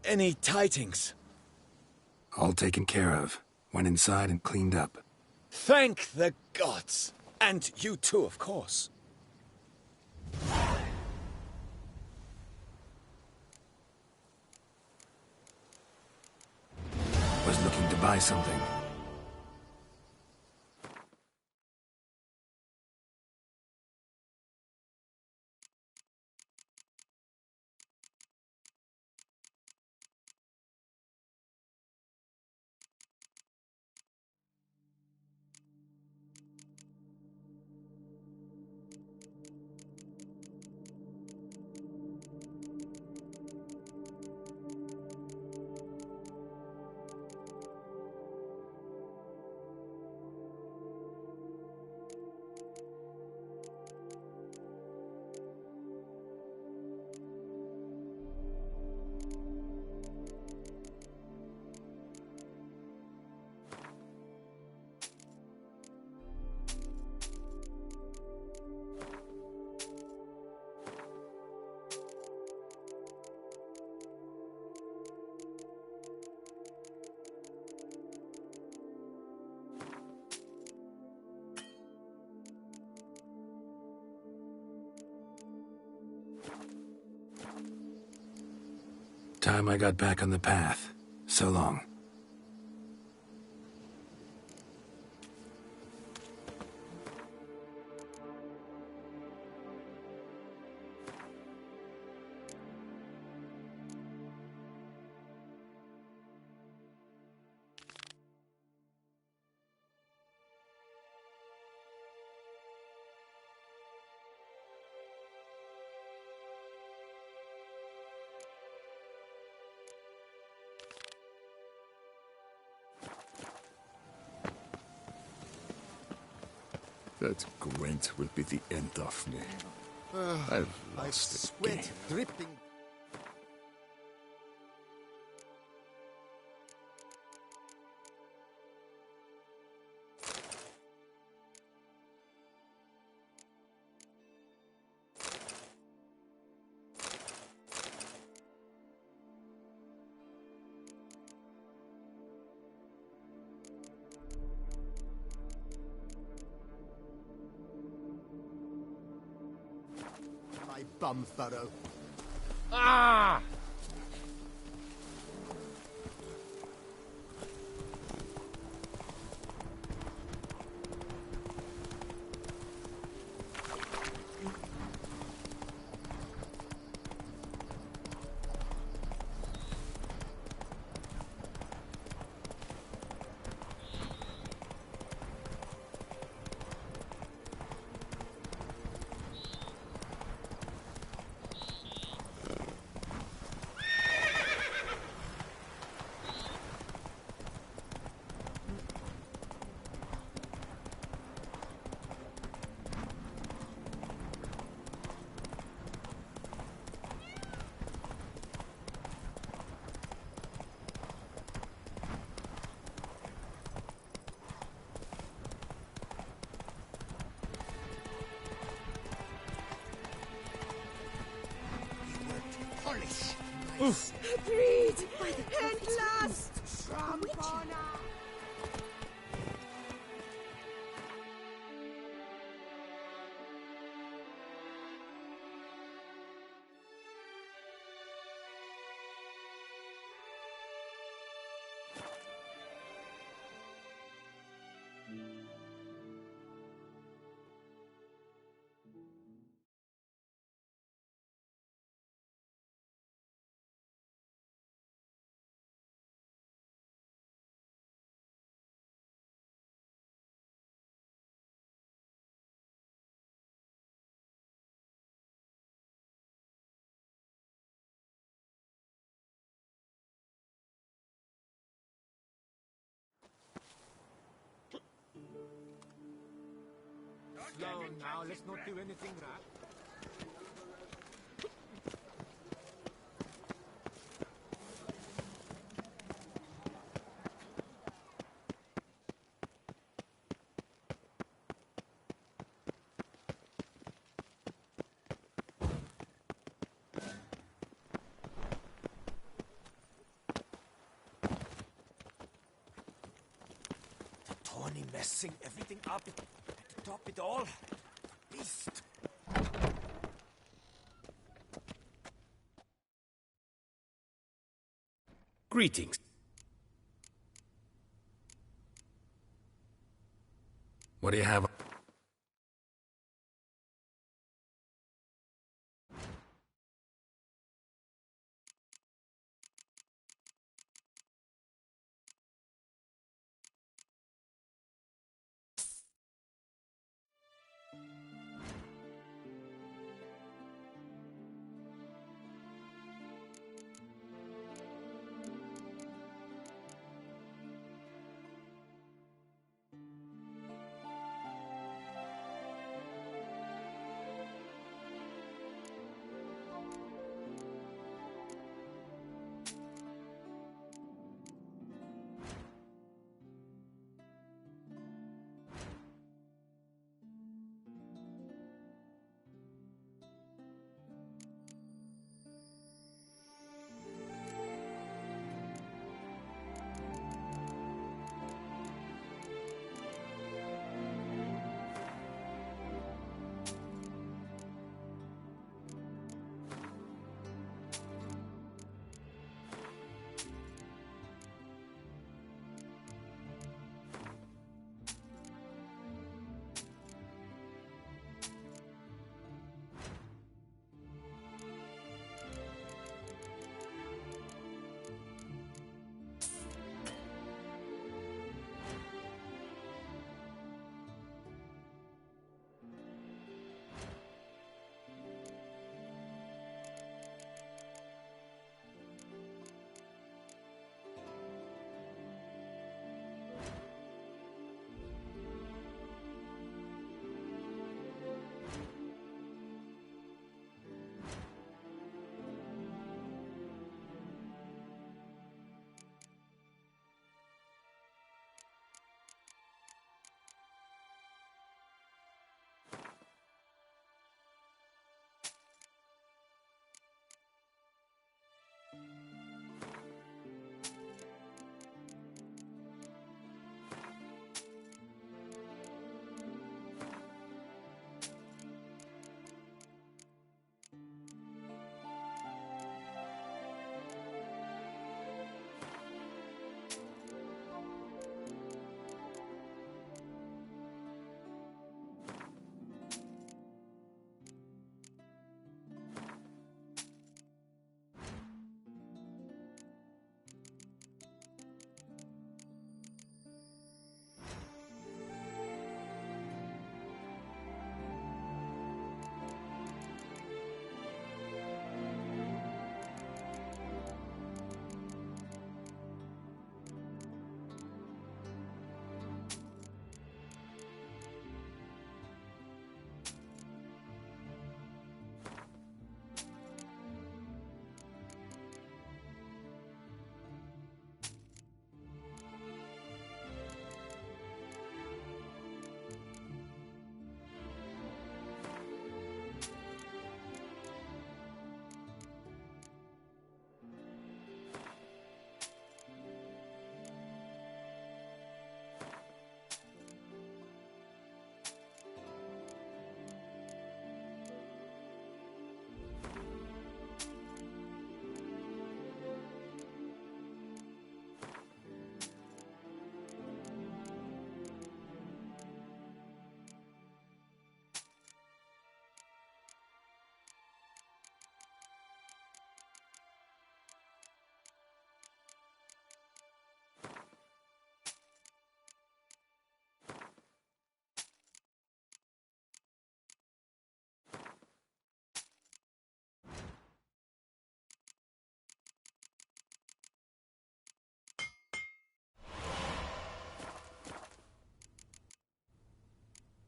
Any tidings? All taken care of. Went inside and cleaned up. Thank the gods. And you too, of course. Was looking to buy something. Time I got back on the path. So long. That Gwent will be the end of me. I've lost the game. Sweat dripping. My bum furrow. Ah! Oof. Agreed! At last! Slow now, let's not do anything rash. Tawny messing everything up. To top it all, beast. Greetings. What do you have?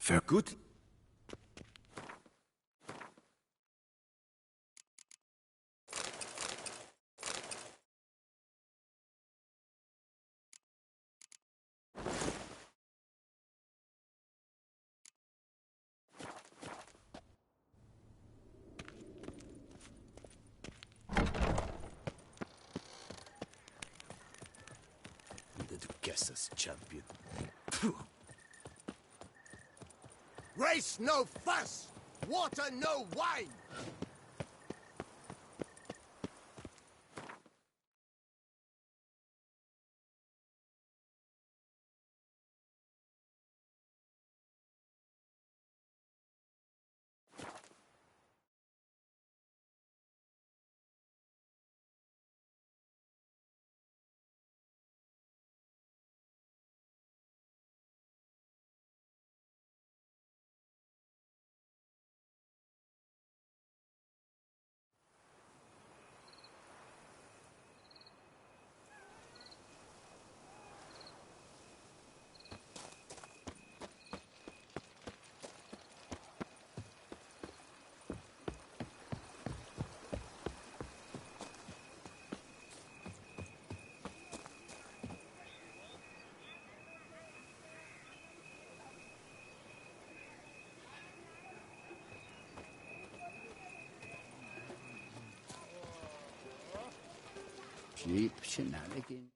Very good. The Guesser's champion. Race no fuss! Water no wine! Cheap shenanigans.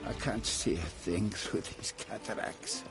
I can't see a thing through these cataracts.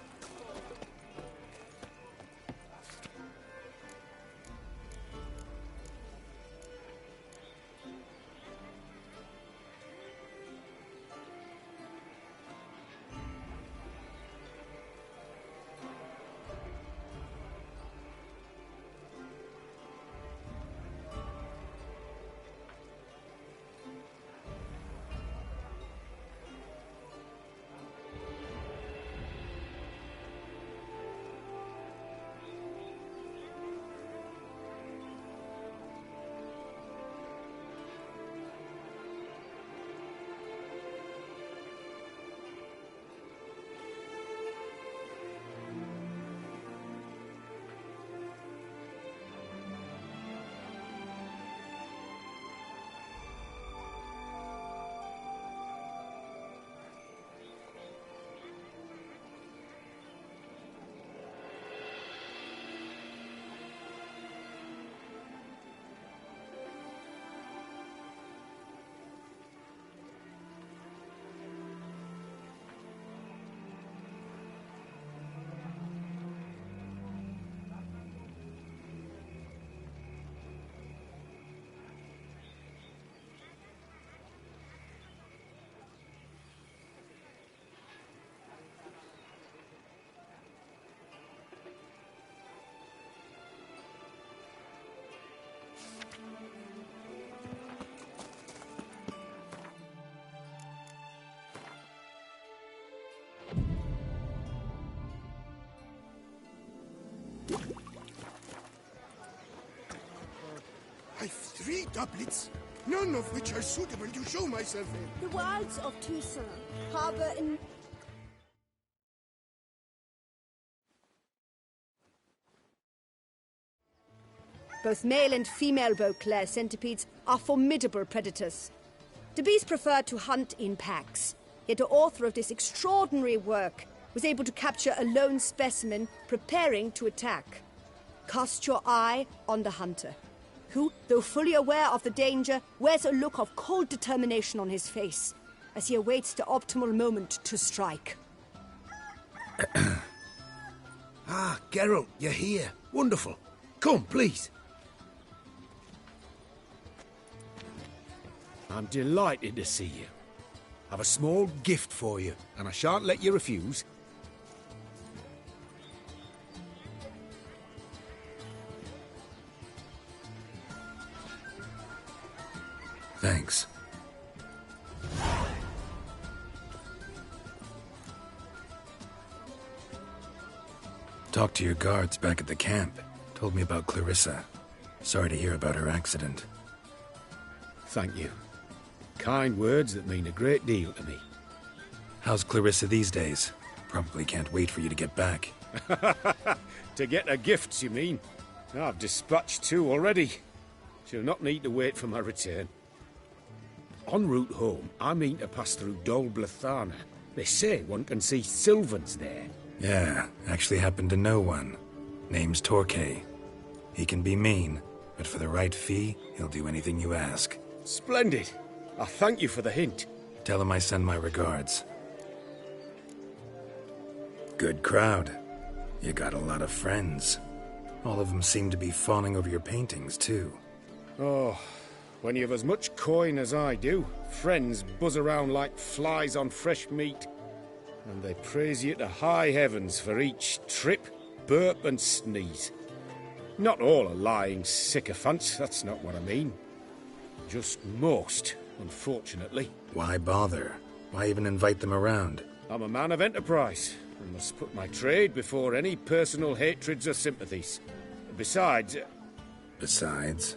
I've 3 doublets, none of which are suitable to show myself in. The wilds of Toussaint harbor in... Both male and female Beauclair centipedes are formidable predators. The bees prefer to hunt in packs, yet the author of this extraordinary work was able to capture a lone specimen preparing to attack. Cast your eye on the hunter, who, though fully aware of the danger, wears a look of cold determination on his face as he awaits the optimal moment to strike. Ah, Geralt, you're here. Wonderful. Come, please. I'm delighted to see you. I've a small gift for you, and I shan't let you refuse. Thanks. Talked to your guards back at the camp. Told me about Clarissa. Sorry to hear about her accident. Thank you. Kind words that mean a great deal to me. How's Clarissa these days? Probably can't wait for you to get back. To get her gifts, you mean? I've dispatched 2 already. She'll not need to wait for my return. En route home, I mean to pass through Dol Blathana. They say one can see Sylvans there. Yeah, actually happen to know one. Name's Torquay. He can be mean, but for the right fee, he'll do anything you ask. Splendid. I thank you for the hint. Tell him I send my regards. Good crowd. You got a lot of friends. All of them seem to be fawning over your paintings, too. Oh, when you have as much coin as I do, friends buzz around like flies on fresh meat. And they praise you to high heavens for each trip, burp and sneeze. Not all are lying sycophants, that's not what I mean. Just most, unfortunately. Why bother? Why even invite them around? I'm a man of enterprise, and must put my trade before any personal hatreds or sympathies. Besides... Besides?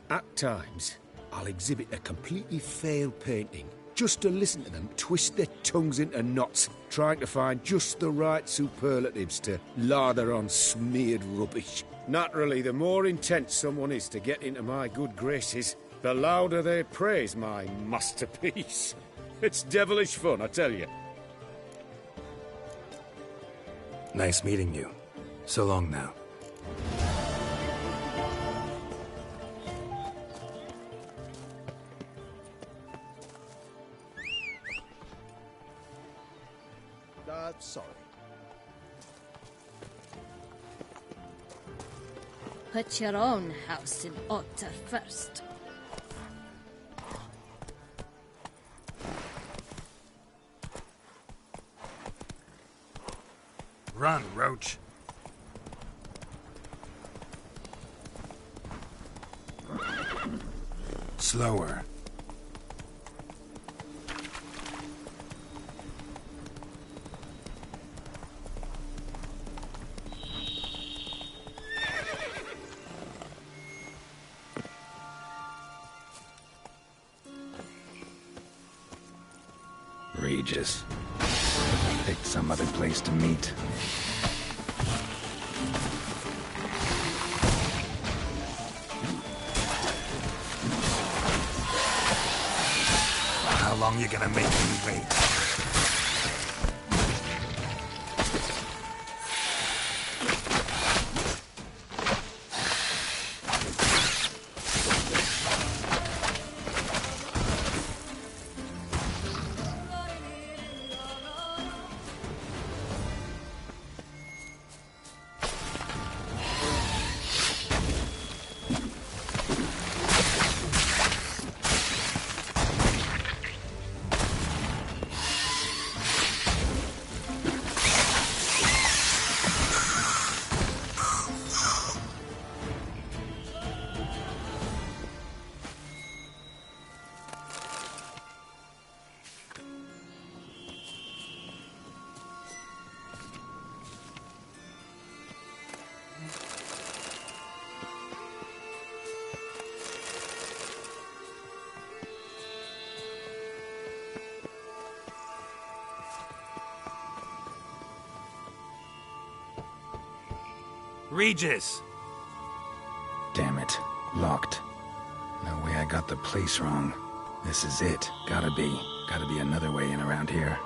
At times, I'll exhibit a completely failed painting, just to listen to them twist their tongues into knots, trying to find just the right superlatives to lather on smeared rubbish. Naturally, the more intent someone is to get into my good graces, the louder they praise my masterpiece. It's devilish fun, I tell you. Nice meeting you. So long now. Sorry. Put your own house in order first. Run, Roach. Slower. Regis. Picked some other place to meet. How long you gonna make me wait? Regis! Damn it. Locked. No way I got the place wrong. This is it. Gotta be. Gotta be another way in around here.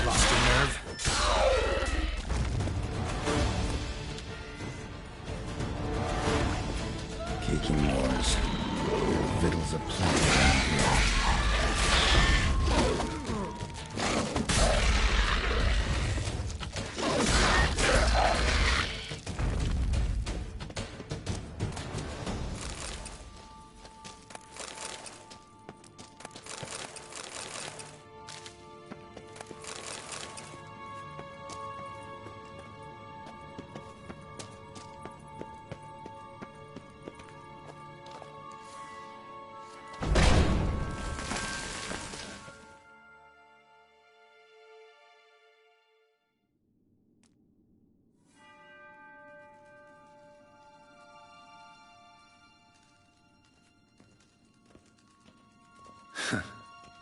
Lost your nerve? Caking wars. Victuals are plenty around here.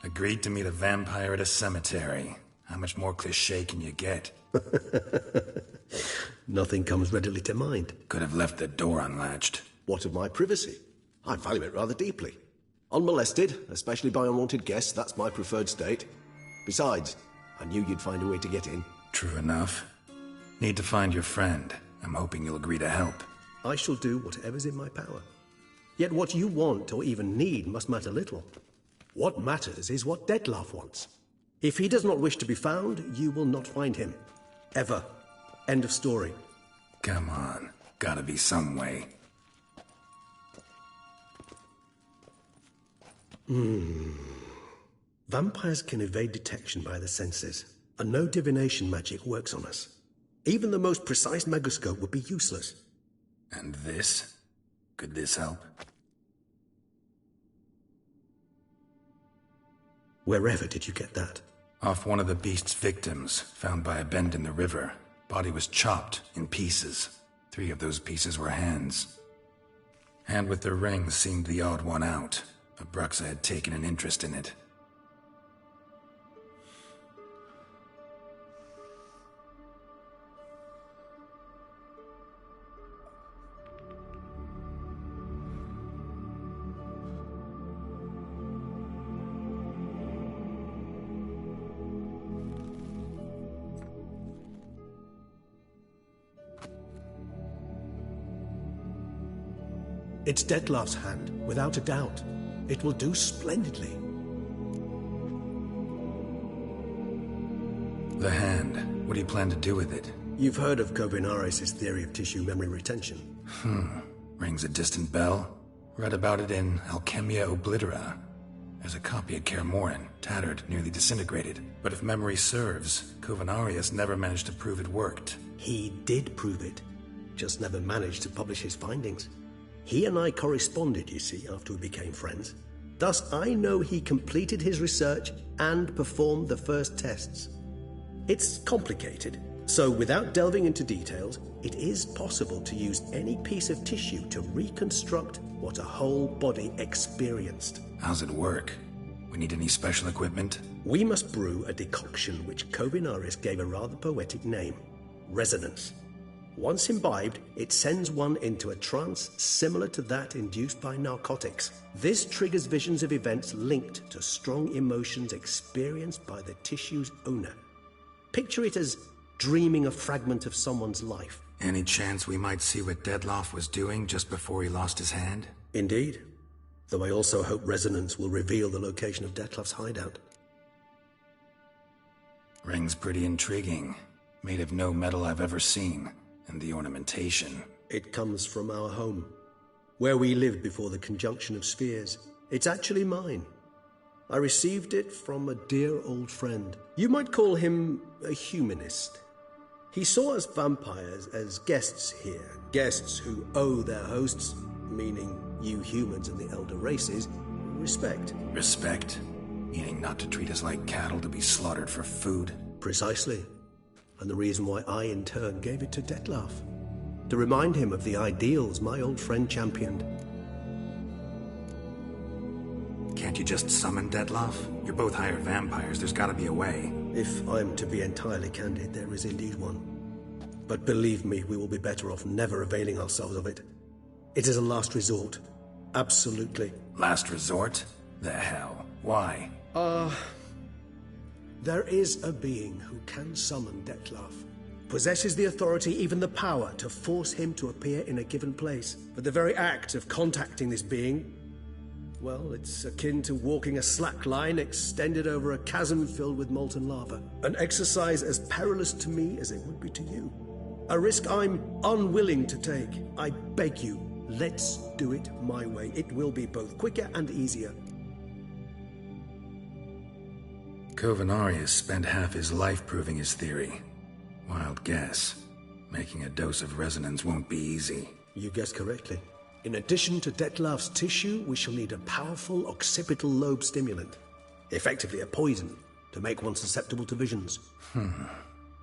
Agreed to meet a vampire at a cemetery. How much more cliché can you get? Nothing comes readily to mind. Could have left the door unlatched. What of my privacy? I value it rather deeply. Unmolested, especially by unwanted guests, that's my preferred state. Besides, I knew you'd find a way to get in. True enough. Need to find your friend. I'm hoping you'll agree to help. I shall do whatever's in my power. Yet what you want or even need must matter little. What matters is what Dettlaff wants. If he does not wish to be found, you will not find him. Ever. End of story. Come on. Gotta be some way. Vampires can evade detection by the senses, and no divination magic works on us. Even the most precise megascope would be useless. And this? Could this help? Wherever did you get that? Off one of the beast's victims, found by a bend in the river. Body was chopped in pieces. 3 of those pieces were hands. Hand with the ring seemed the odd one out. Abruxa had taken an interest in it. It's Dettlaff's hand, without a doubt. It will do splendidly. The hand. What do you plan to do with it? You've heard of Kovinaris' theory of tissue memory retention. Rings a distant bell. Read about it in Alchemia Oblitera. There's a copy at Kaer Morhen, tattered, nearly disintegrated. But if memory serves, Kovinaris never managed to prove it worked. He did prove it, just never managed to publish his findings. He and I corresponded, you see, after we became friends. Thus, I know he completed his research and performed the first tests. It's complicated, so without delving into details, it is possible to use any piece of tissue to reconstruct what a whole body experienced. How's it work? We need any special equipment? We must brew a decoction which Kovinaris gave a rather poetic name, resonance. Once imbibed, it sends one into a trance similar to that induced by narcotics. This triggers visions of events linked to strong emotions experienced by the tissue's owner. Picture it as dreaming a fragment of someone's life. Any chance we might see what Dettlaff was doing just before he lost his hand? Indeed. Though I also hope resonance will reveal the location of Dettlaff's hideout. Ring's pretty intriguing. Made of no metal I've ever seen. And the ornamentation. It comes from our home, where we lived before the conjunction of spheres. It's actually mine. I received it from a dear old friend. You might call him a humanist. He saw us vampires as guests here, guests who owe their hosts, meaning you humans and the elder races, respect. Respect? Meaning not to treat us like cattle to be slaughtered for food? Precisely. And the reason why I, in turn, gave it to Dettlaff. to remind him of the ideals my old friend championed. Can't you just summon Detloff? You're both hired vampires. There's gotta be a way. If I'm to be entirely candid, there is indeed one. But believe me, we will be better off never availing ourselves of it. It is a last resort. Absolutely. Last resort? The hell? Why? There is a being who can summon Detloff. Possesses the authority, even the power, to force him to appear in a given place. But the very act of contacting this being, well, it's akin to walking a slack line extended over a chasm filled with molten lava. An exercise as perilous to me as it would be to you. A risk I'm unwilling to take. I beg you, let's do it my way. It will be both quicker and easier. Covenarius spent half his life proving his theory. Wild guess. Making a dose of resonance won't be easy. You guessed correctly. In addition to Detloff's tissue, we shall need a powerful occipital lobe stimulant. Effectively a poison, to make one susceptible to visions.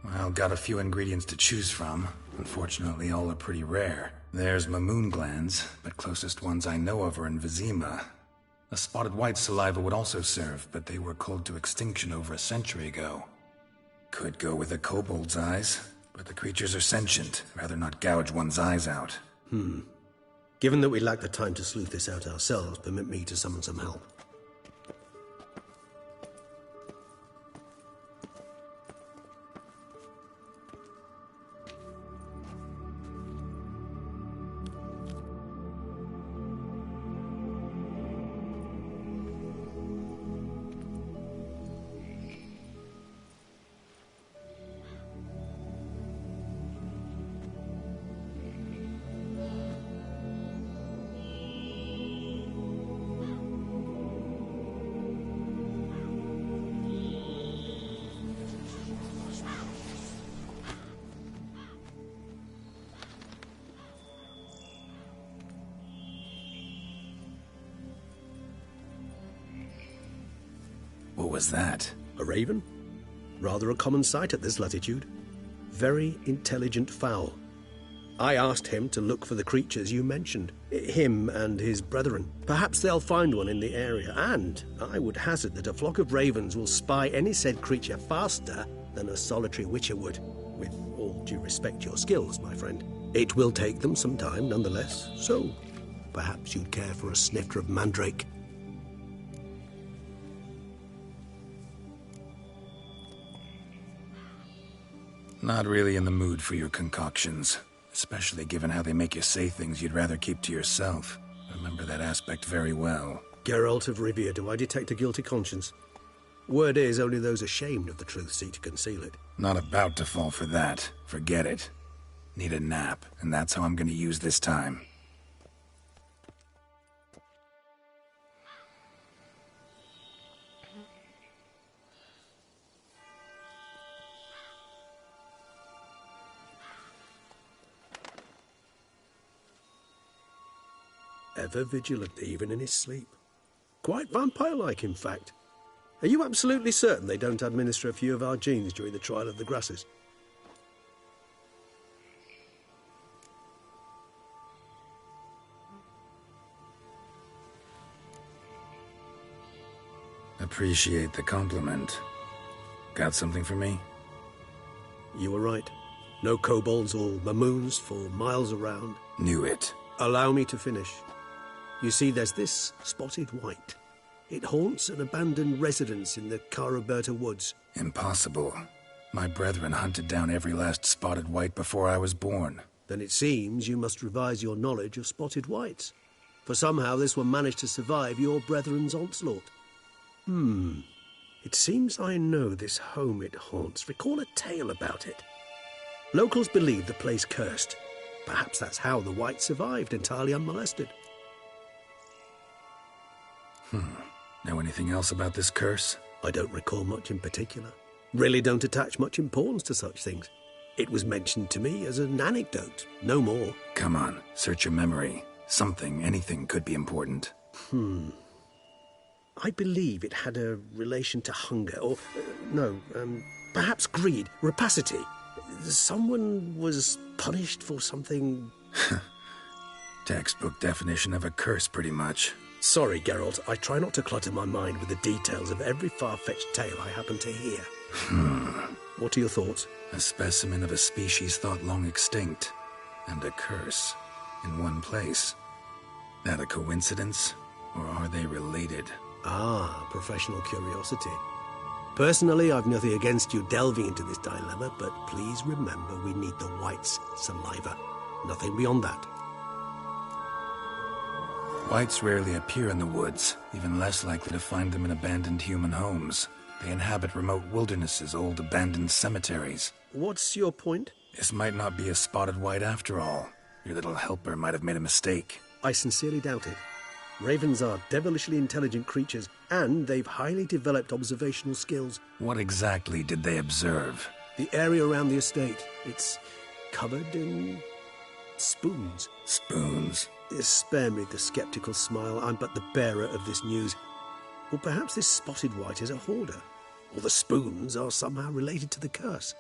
Well, got a few ingredients to choose from. Unfortunately, all are pretty rare. There's Mamoon glands, but closest ones I know of are in Vizima. A spotted white saliva would also serve, but they were cold to extinction over a century ago. Could go with a kobold's eyes, but the creatures are sentient. Rather not gouge one's eyes out. Given that we lack the time to sleuth this out ourselves, permit me to summon some help. What was that? A raven? Rather a common sight at this latitude. Very intelligent fowl. I asked him to look for the creatures you mentioned. Him and his brethren. Perhaps they'll find one in the area, and I would hazard that a flock of ravens will spy any said creature faster than a solitary witcher would. With all due respect to your skills, my friend. It will take them some time, nonetheless, so perhaps you'd care for a snifter of mandrake. Not really in the mood for your concoctions. Especially given how they make you say things you'd rather keep to yourself. Remember that aspect very well. Geralt of Rivia, do I detect a guilty conscience? Word is, only those ashamed of the truth seek to conceal it. Not about to fall for that. Forget it. Need a nap, and that's how I'm gonna use this time. Ever vigilant, even in his sleep. Quite vampire-like, in fact. Are you absolutely certain they don't administer a few of our genes during the trial of the grasses? Appreciate the compliment. Got something for me? You were right. No kobolds or mamoons for miles around. Knew it. Allow me to finish. You see, there's this spotted white. It haunts an abandoned residence in the Caraberta woods. Impossible. My brethren hunted down every last spotted white before I was born. Then it seems you must revise your knowledge of spotted whites. For somehow this one managed to survive your brethren's onslaught. It seems I know this home it haunts. Recall a tale about it. Locals believe the place cursed. Perhaps that's how the white survived entirely unmolested. Know anything else about this curse? I don't recall much in particular. Really don't attach much importance to such things. It was mentioned to me as an anecdote, no more. Come on, search your memory. Something, anything could be important. I believe it had a relation to hunger, or, perhaps greed, rapacity. Someone was punished for something... Textbook definition of a curse, pretty much. Sorry, Geralt. I try not to clutter my mind with the details of every far-fetched tale I happen to hear. What are your thoughts? A specimen of a species thought long extinct, and a curse, in one place. That a coincidence, or are they related? Ah, professional curiosity. Personally, I've nothing against you delving into this dilemma, but please remember we need the White's saliva. Nothing beyond that. Whites rarely appear in the woods, even less likely to find them in abandoned human homes. They inhabit remote wildernesses, old abandoned cemeteries. What's your point? This might not be a spotted white after all. Your little helper might have made a mistake. I sincerely doubt it. Ravens are devilishly intelligent creatures, and they've highly developed observational skills. What exactly did they observe? The area around the estate. It's covered in... spoons. Spoons? Spare me the skeptical smile. I'm but the bearer of this news. Or perhaps this spotted white is a hoarder. Or the spoons are somehow related to the curse.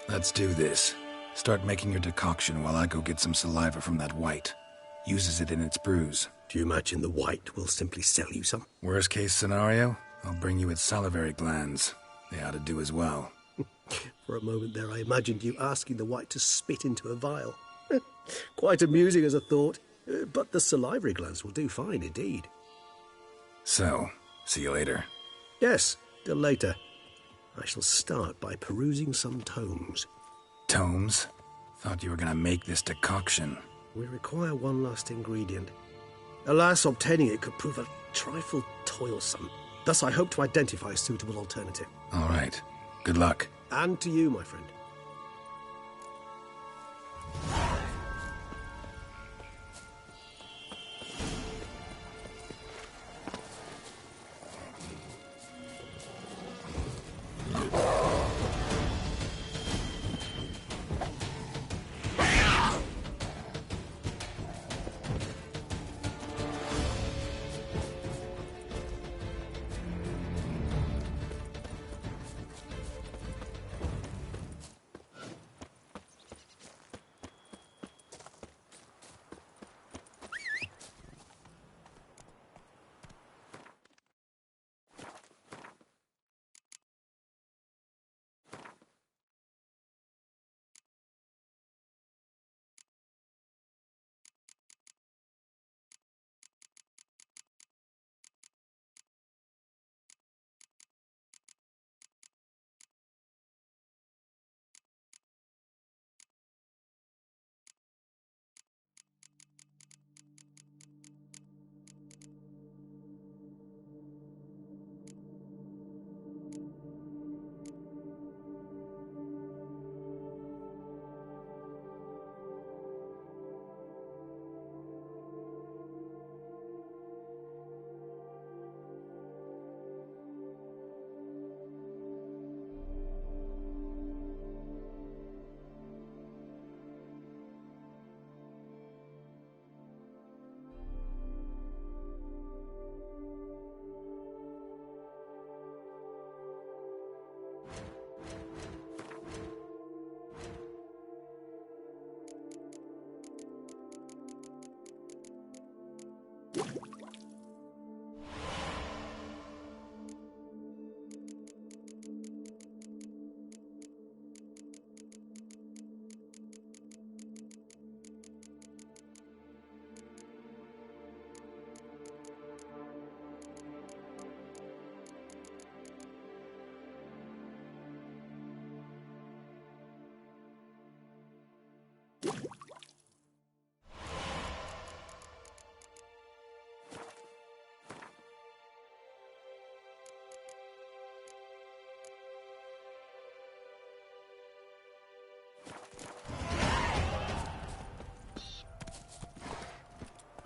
Let's do this. Start making your decoction while I go get some saliva from that white. Uses it in its brews. Do you imagine the white will simply sell you some? Worst case scenario, I'll bring you its salivary glands. They ought to do as well. For a moment there I imagined you asking the white to spit into a vial. Quite amusing as a thought, but the salivary glands will do fine indeed. So, see you later. Yes, till later. I shall start by perusing some tomes. Tomes? Thought you were gonna make this decoction. We require one last ingredient. Alas, obtaining it could prove a trifle toilsome. Thus I hope to identify a suitable alternative. All right. Good luck. And to you, my friend.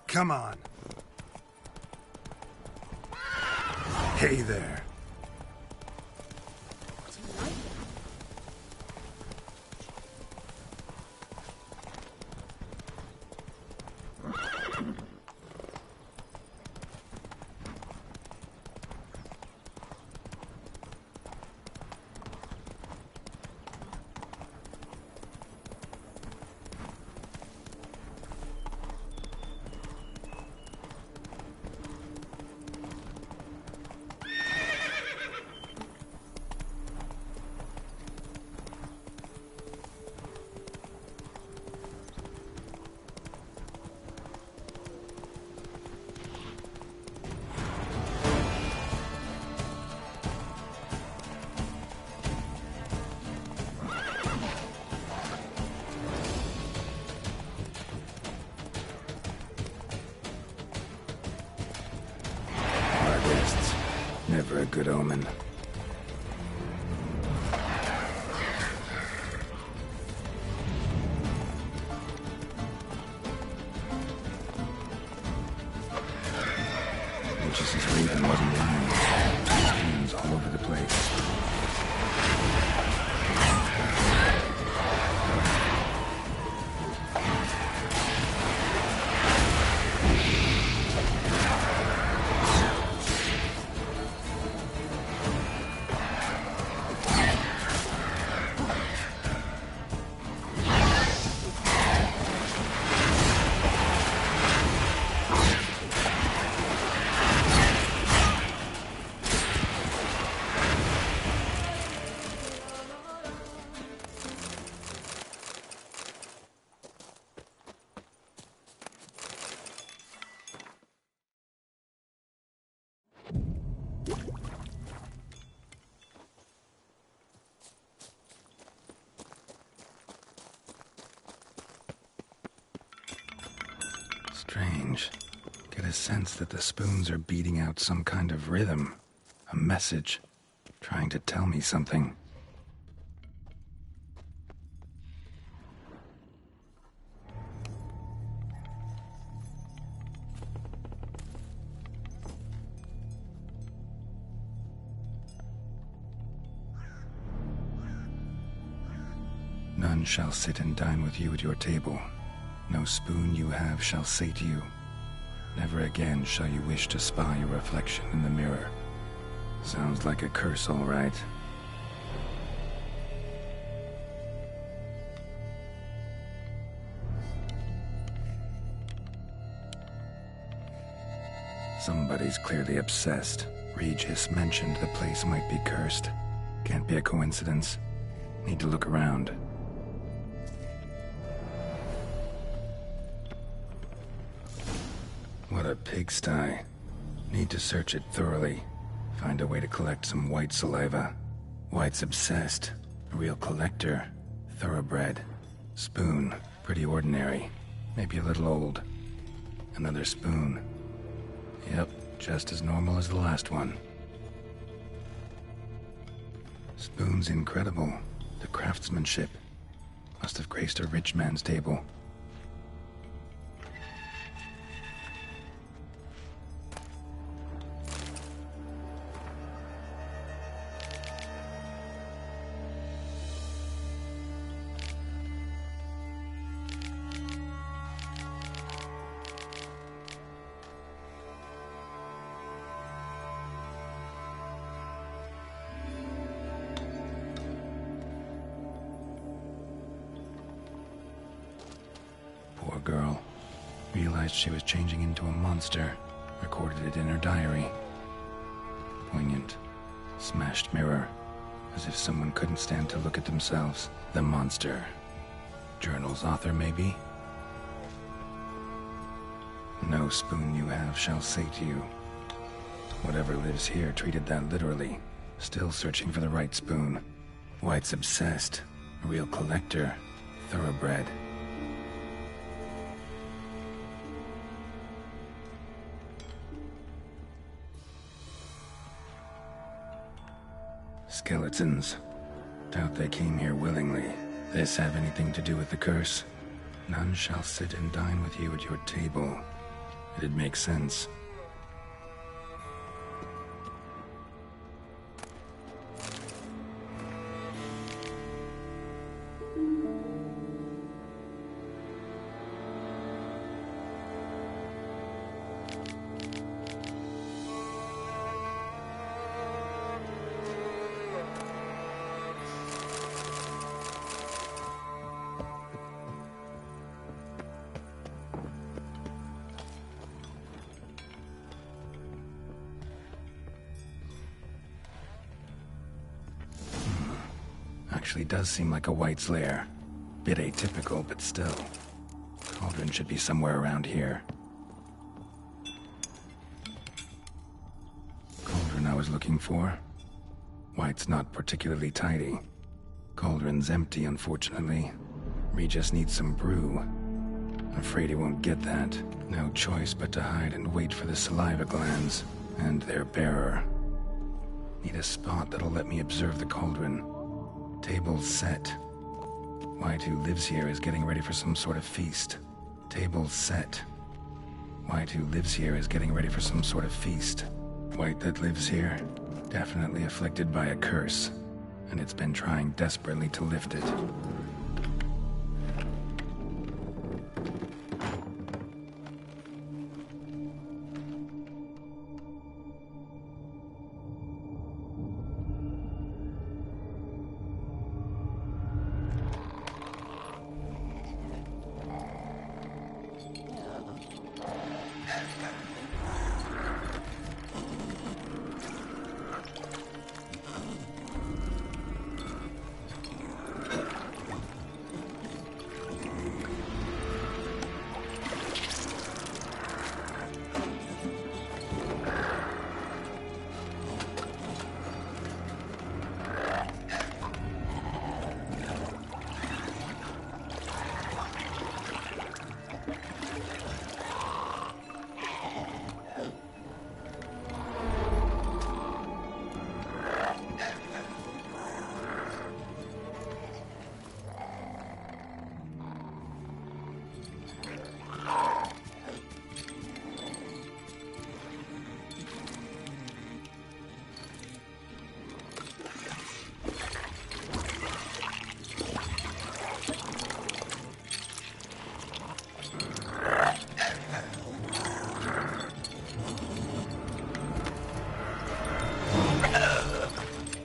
Come on. Hey there. Never a good omen. Lucius's raven wasn't lying. Spoons all over the place. Strange. Get a sense that the spoons are beating out some kind of rhythm. A message. Trying to tell me something. None shall sit and dine with you at your table. No spoon you have shall say to you, never again shall you wish to spy your reflection in the mirror. Sounds like a curse, all right. Somebody's clearly obsessed. Regis mentioned the place might be cursed. Can't be a coincidence. Need to look around. What a pigsty. Need to search it thoroughly. Find a way to collect some white saliva. White's obsessed. A real collector. Thoroughbred. Spoon. Pretty ordinary. Maybe a little old. Another spoon. Yep, just as normal as the last one. Spoon's incredible. The craftsmanship. Must have graced a rich man's table. Poor girl. Realized she was changing into a monster. Recorded it in her diary. Poignant. Smashed mirror. As if someone couldn't stand to look at themselves. The monster. Journal's author, maybe? No spoon you have shall say to you. Whatever lives here treated that literally. Still searching for the right spoon. White's obsessed. A real collector. Thoroughbred. Skeletons. Doubt they came here willingly. This have anything to do with the curse? None shall sit and dine with you at your table. It'd make sense. Actually does seem like a White's lair. Bit atypical, but still. Cauldron should be somewhere around here. Cauldron I was looking for. White's not particularly tidy. Cauldron's empty, unfortunately. Regis needs some brew. Afraid he won't get that. No choice but to hide and wait for the saliva glands. And their bearer. Need a spot that'll let me observe the cauldron. Table's set. White who lives here is getting ready for some sort of feast. Table's set. White who lives here is getting ready for some sort of feast. White that lives here, definitely afflicted by a curse, and it's been trying desperately to lift it.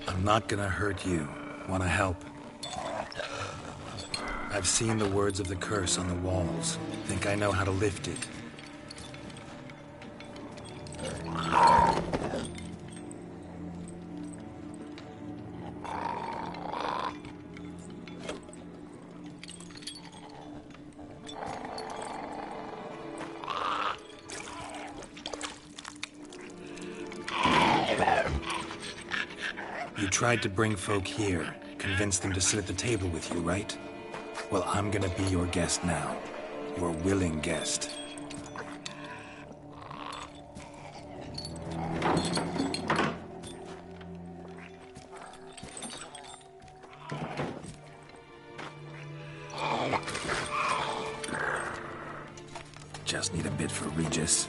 I'm not gonna hurt you. Wanna help? I've seen the words of the curse on the walls. Think I know how to lift it. You tried to bring folk here, convince them to sit at the table with you, right? Well, I'm gonna be your guest now. Your willing guest. Just need a bit for Regis.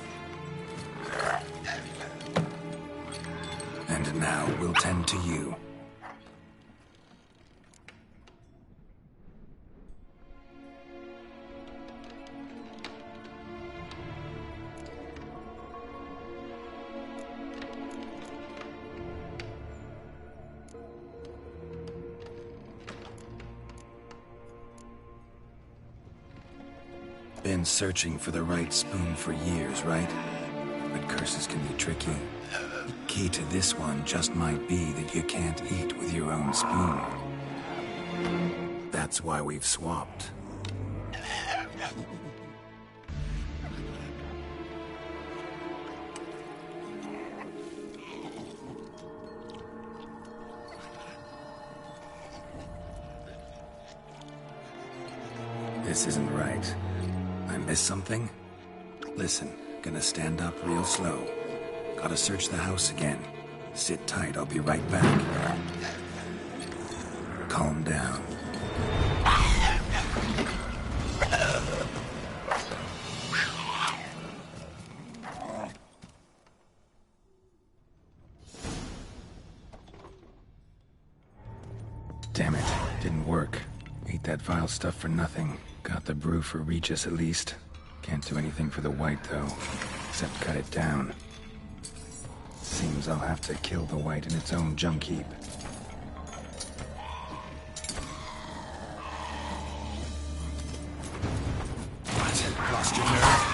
And now we'll tend to you. Been searching for the right spoon for years, right? But curses can be tricky. Key to this one just might be that you can't eat with your own spoon. That's why we've swapped. This isn't right. I missed something? Listen, gonna stand up real slow. Gotta search the house again. Sit tight, I'll be right back. Calm down. Damn it, didn't work. Ate that vile stuff for nothing. Got the brew for Regis at least. Can't do anything for the white though, except cut it down. Seems I'll have to kill the white in its own junk heap. What? Lost your nerve?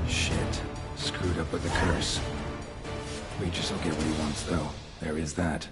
Shit. Screwed up with the curse. Regis will get what he wants, though. There is that.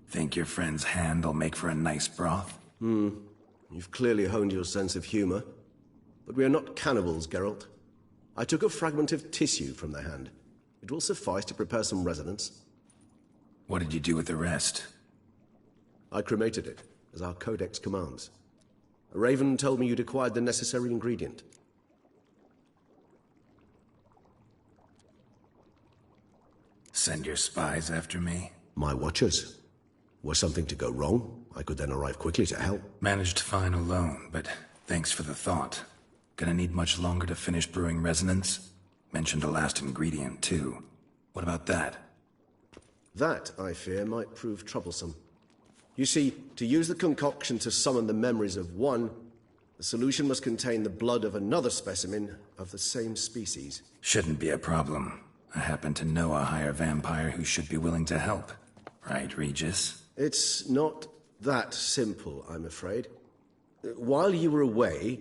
Think your friend's hand will make for a nice broth? You've clearly honed your sense of humor. But we are not cannibals, Geralt. I took a fragment of tissue from the hand. It will suffice to prepare some resonance. What did you do with the rest? I cremated it, as our codex commands. A raven told me you'd acquired the necessary ingredient. Send your spies after me? My watchers. Were something to go wrong, I could then arrive quickly to help. Managed fine alone, but thanks for the thought. Gonna need much longer to finish brewing resonance? Mentioned a last ingredient, too. What about that? That, I fear, might prove troublesome. You see, to use the concoction to summon the memories of one, the solution must contain the blood of another specimen of the same species. Shouldn't be a problem. I happen to know a higher vampire who should be willing to help. Right, Regis? It's not that simple, I'm afraid. While you were away,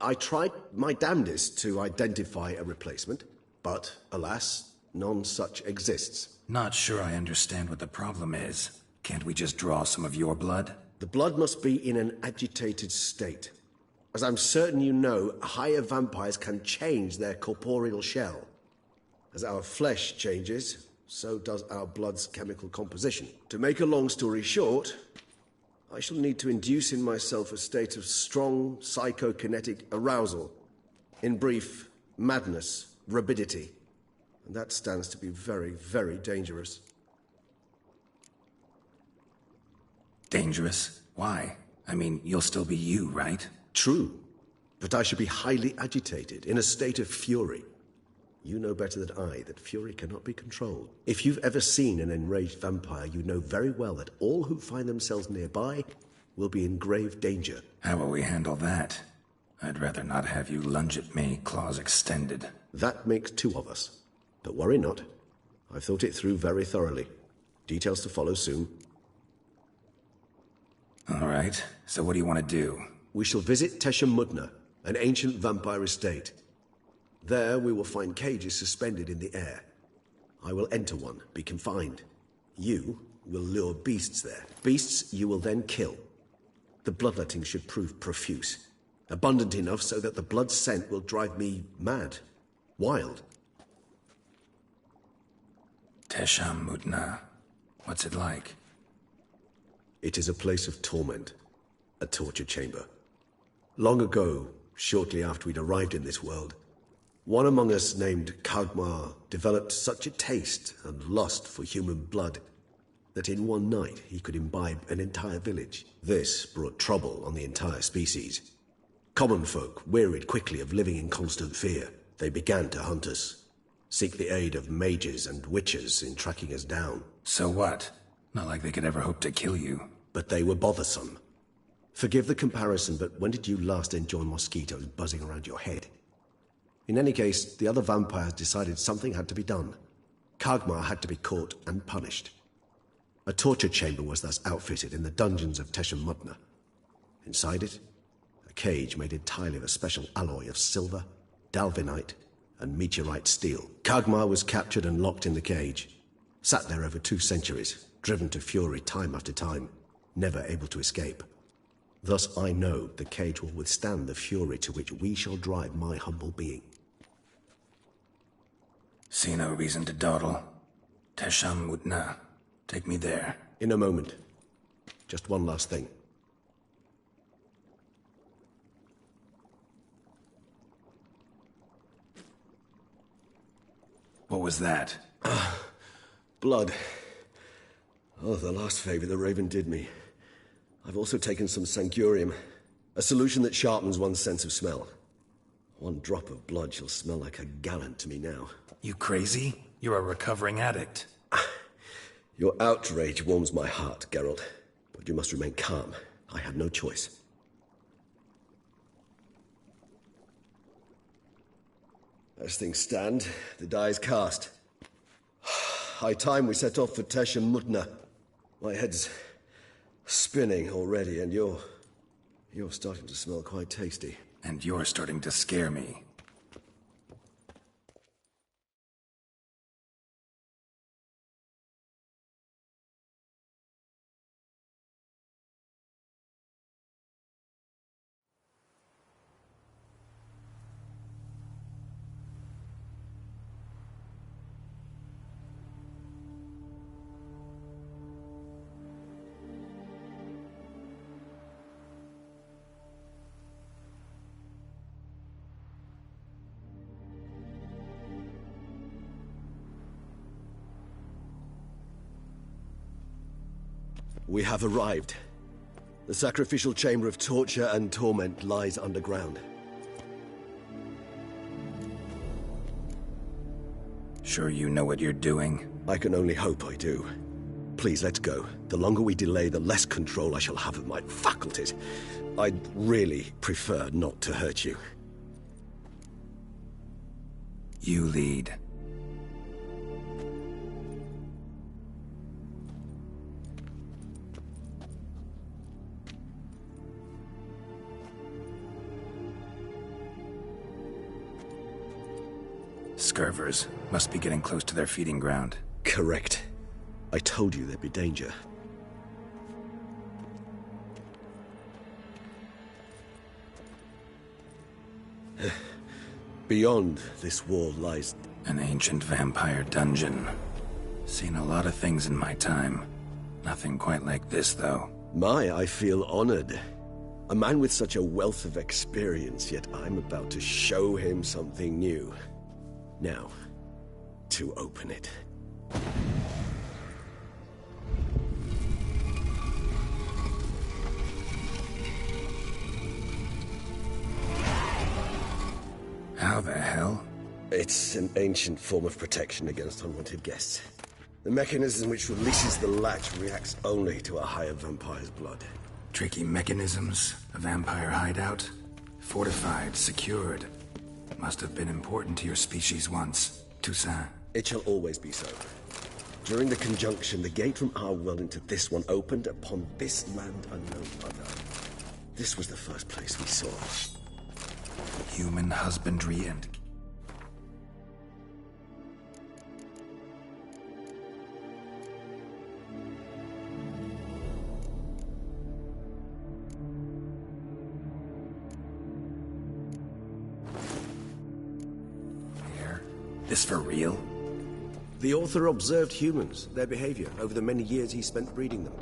I tried my damnedest to identify a replacement, but, alas, none such exists. Not sure I understand what the problem is. Can't we just draw some of your blood? The blood must be in an agitated state. As I'm certain you know, higher vampires can change their corporeal shell. As our flesh changes, so does our blood's chemical composition. To make a long story short, I shall need to induce in myself a state of strong psychokinetic arousal. In brief, madness, rabidity. And that stands to be very, very dangerous. Dangerous? Why? I mean, you'll still be you, right? True. But I should be highly agitated, in a state of fury. You know better than I that fury cannot be controlled. If you've ever seen an enraged vampire, you know very well that all who find themselves nearby will be in grave danger. How will we handle that? I'd rather not have you lunge at me, claws extended. That makes two of us. But worry not. I've thought it through very thoroughly. Details to follow soon. All right. So what do you want to do? We shall visit Tesha Mudna, an ancient vampire estate. There we will find cages suspended in the air. I will enter one, be confined. You will lure beasts there. Beasts you will then kill. The bloodletting should prove profuse. Abundant enough so that the blood scent will drive me mad. Wild. Tesha Mudna. What's it like? It is a place of torment, a torture chamber. Long ago, shortly after we'd arrived in this world, one among us named Kagmar developed such a taste and lust for human blood that in one night he could imbibe an entire village. This brought trouble on the entire species. Common folk wearied quickly of living in constant fear. They began to hunt us, seek the aid of mages and witches in tracking us down. So what? Not like they could ever hope to kill you. But they were bothersome. Forgive the comparison, but when did you last enjoy mosquitoes buzzing around your head? In any case, the other vampires decided something had to be done. Kagmar had to be caught and punished. A torture chamber was thus outfitted in the dungeons of Tesham-Mutna. Inside it, a cage made entirely of a special alloy of silver, dalvinite, and meteorite steel. Kagmar was captured and locked in the cage. Sat there over 2 centuries, driven to fury time after time, never able to escape. Thus I know the cage will withstand the fury to which we shall drive my humble being. See no reason to dawdle. Tesham-Mutna. Take me there. In a moment. Just one last thing. What was that? Blood. Oh, the last favor the Raven did me. I've also taken some Sancurium, a solution that sharpens one's sense of smell. 1 drop of blood shall smell like a gallon to me now. You crazy? You're a recovering addict. Your outrage warms my heart, Geralt. But you must remain calm. I had no choice. As things stand, the die is cast. High time we set off for Tesham-Mutna. My head's spinning already, and you're starting to smell quite tasty. And you're starting to scare me. We have arrived. The sacrificial chamber of torture and torment lies underground. Sure you know what you're doing? I can only hope I do. Please, let's go. The longer we delay, the less control I shall have of my faculties. I'd really prefer not to hurt you. You lead. Scurvers must be getting close to their feeding ground. Correct. I told you there'd be danger. Beyond this wall lies an ancient vampire dungeon. Seen a lot of things in my time. Nothing quite like this, though. I feel honored. A man with such a wealth of experience, yet I'm about to show him something new. Now, to open it. How the hell? It's an ancient form of protection against unwanted guests. The mechanism which releases the latch reacts only to a higher vampire's blood. Tricky mechanisms, a vampire hideout. Fortified, secured. Must have been important to your species once, Toussaint. It shall always be so. During the conjunction, the gate from our world into this one opened upon this land unknown other. This was the first place we saw. Human husbandry and... This for real? The author observed humans, their behavior, over the many years he spent breeding them.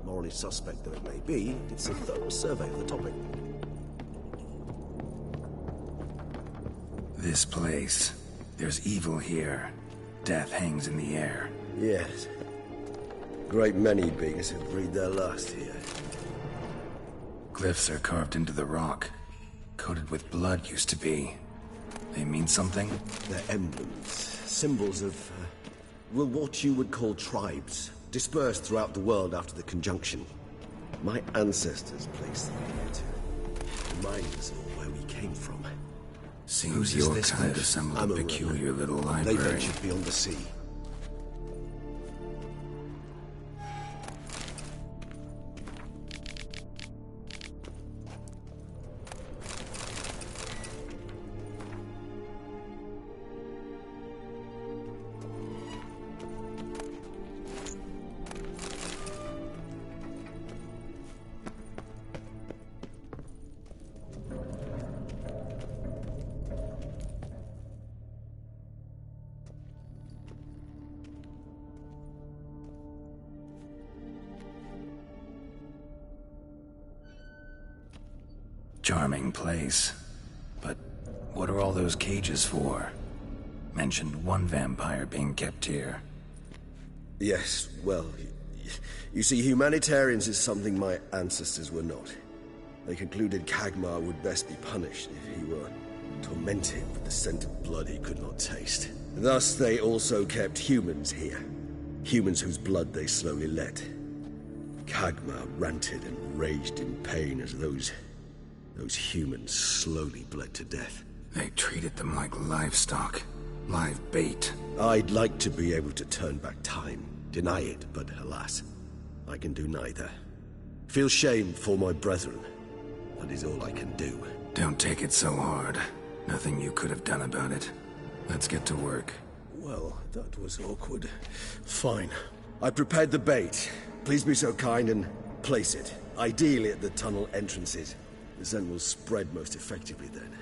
Morally suspect though it may be, it's a thorough survey of the topic. This place. There's evil here. Death hangs in the air. Yes. Great many beings have breathed their last here. Glyphs are carved into the rock. Coated with blood used to be. They mean something? They're emblems, symbols of, well, what you would call tribes, dispersed throughout the world after the conjunction. My ancestors placed them here to remind us of where we came from. Seems your kind assembled a peculiar little library. They ventured beyond the sea. Charming place. But what are all those cages for? Mentioned one vampire being kept here. Yes, well, you see, humanitarians is something my ancestors were not. They concluded Kagmar would best be punished if he were tormented with the scent of blood he could not taste. Thus, they also kept humans here. Humans whose blood they slowly let. Kagmar ranted and raged in pain as those humans slowly bled to death. They treated them like livestock. Live bait. I'd like to be able to turn back time. Deny it, but alas, I can do neither. Feel shame for my brethren. That is all I can do. Don't take it so hard. Nothing you could have done about it. Let's get to work. Well, that was awkward. Fine. I prepared the bait. Please be so kind and place it. Ideally at the tunnel entrances. The scent will spread most effectively then.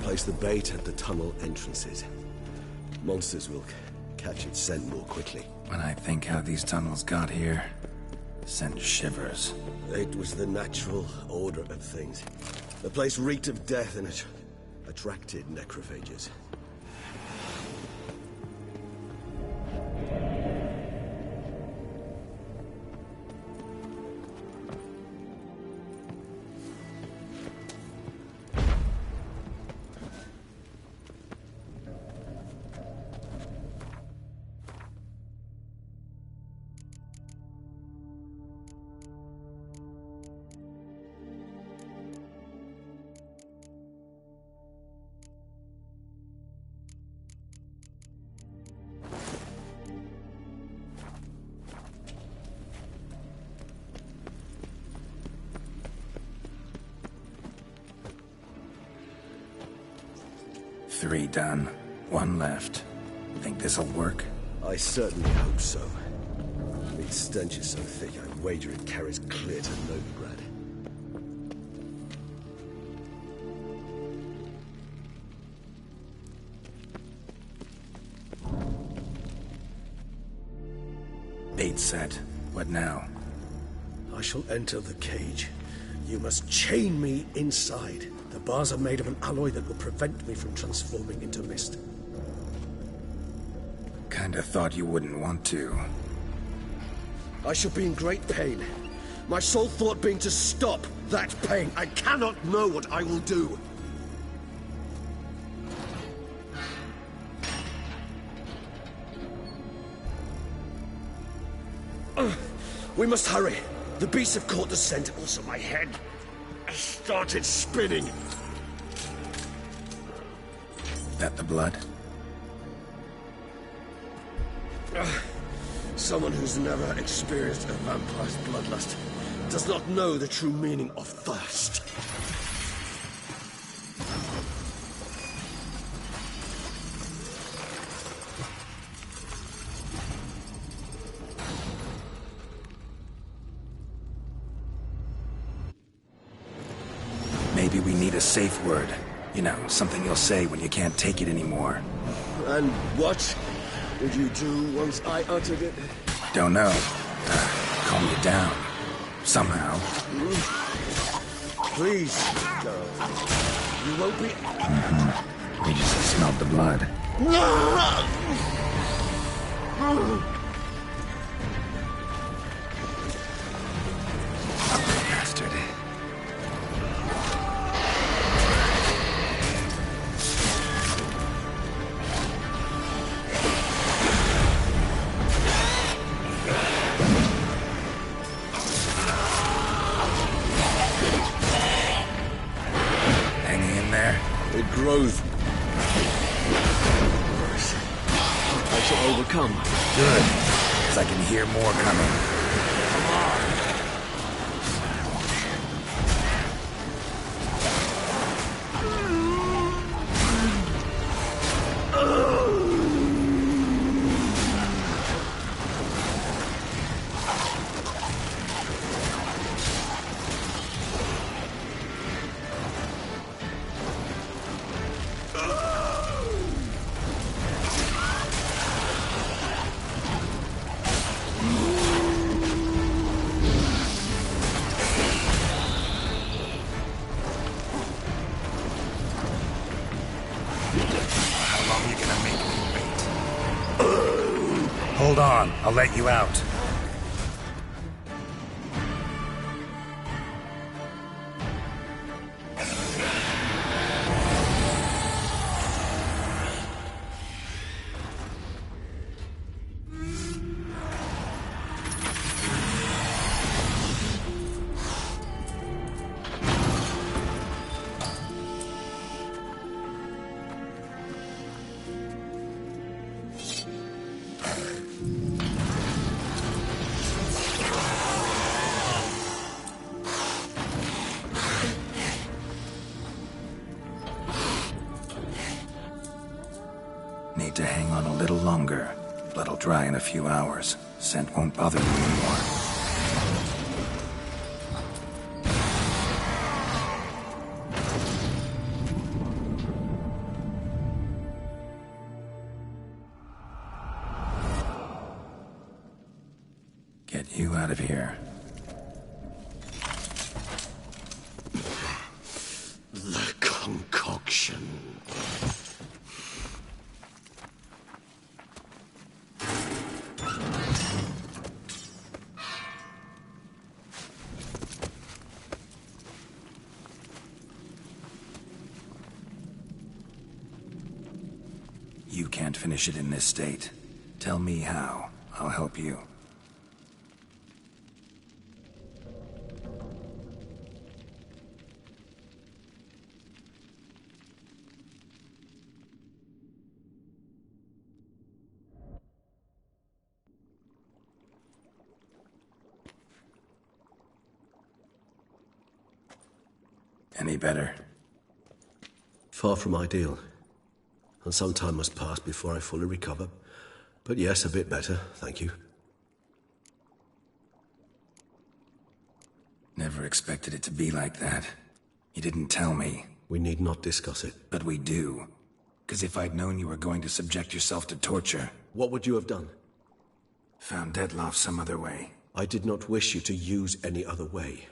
Place the bait at the tunnel entrances. Monsters will catch its scent more quickly. When I think how these tunnels got here, send shivers. It was the natural order of things. The place reeked of death and it attracted necrophages. Three done. One left. Think this'll work? I certainly hope so. Its stench is so thick, I wager it carries clear to Novigrad. Bait set. What now? I shall enter the cage. You must chain me inside. The bars are made of an alloy that will prevent me from transforming into mist. Kinda thought you wouldn't want to. I shall be in great pain. My sole thought being to stop that pain. I cannot know what I will do. We must hurry. The beasts have caught the scent. Also, my head started spinning. That the blood? Someone who's never experienced a vampire's bloodlust does not know the true meaning of thirst. Maybe we need a safe word. You know, something you'll say when you can't take it anymore. And what would you do once I uttered it? Don't know. Calm you down. Somehow. Please, go. You won't be... We just smelled the blood. Bastard. Hanging in there? It grows. I shall overcome. Good. Because I can hear more coming. Hold on, I'll let you out. Need to hang on a little longer. Blood'll dry in a few hours. Scent won't bother me anymore. Get you out of here. The concoction. You can't finish it in this state. Tell me how. I'll help you. Any better? Far from ideal. And some time must pass before I fully recover. But yes, a bit better, thank you. Never expected it to be like that. You didn't tell me. We need not discuss it. But we do. Because if I'd known you were going to subject yourself to torture... What would you have done? Found Dettlaff some other way. I did not wish you to use any other way.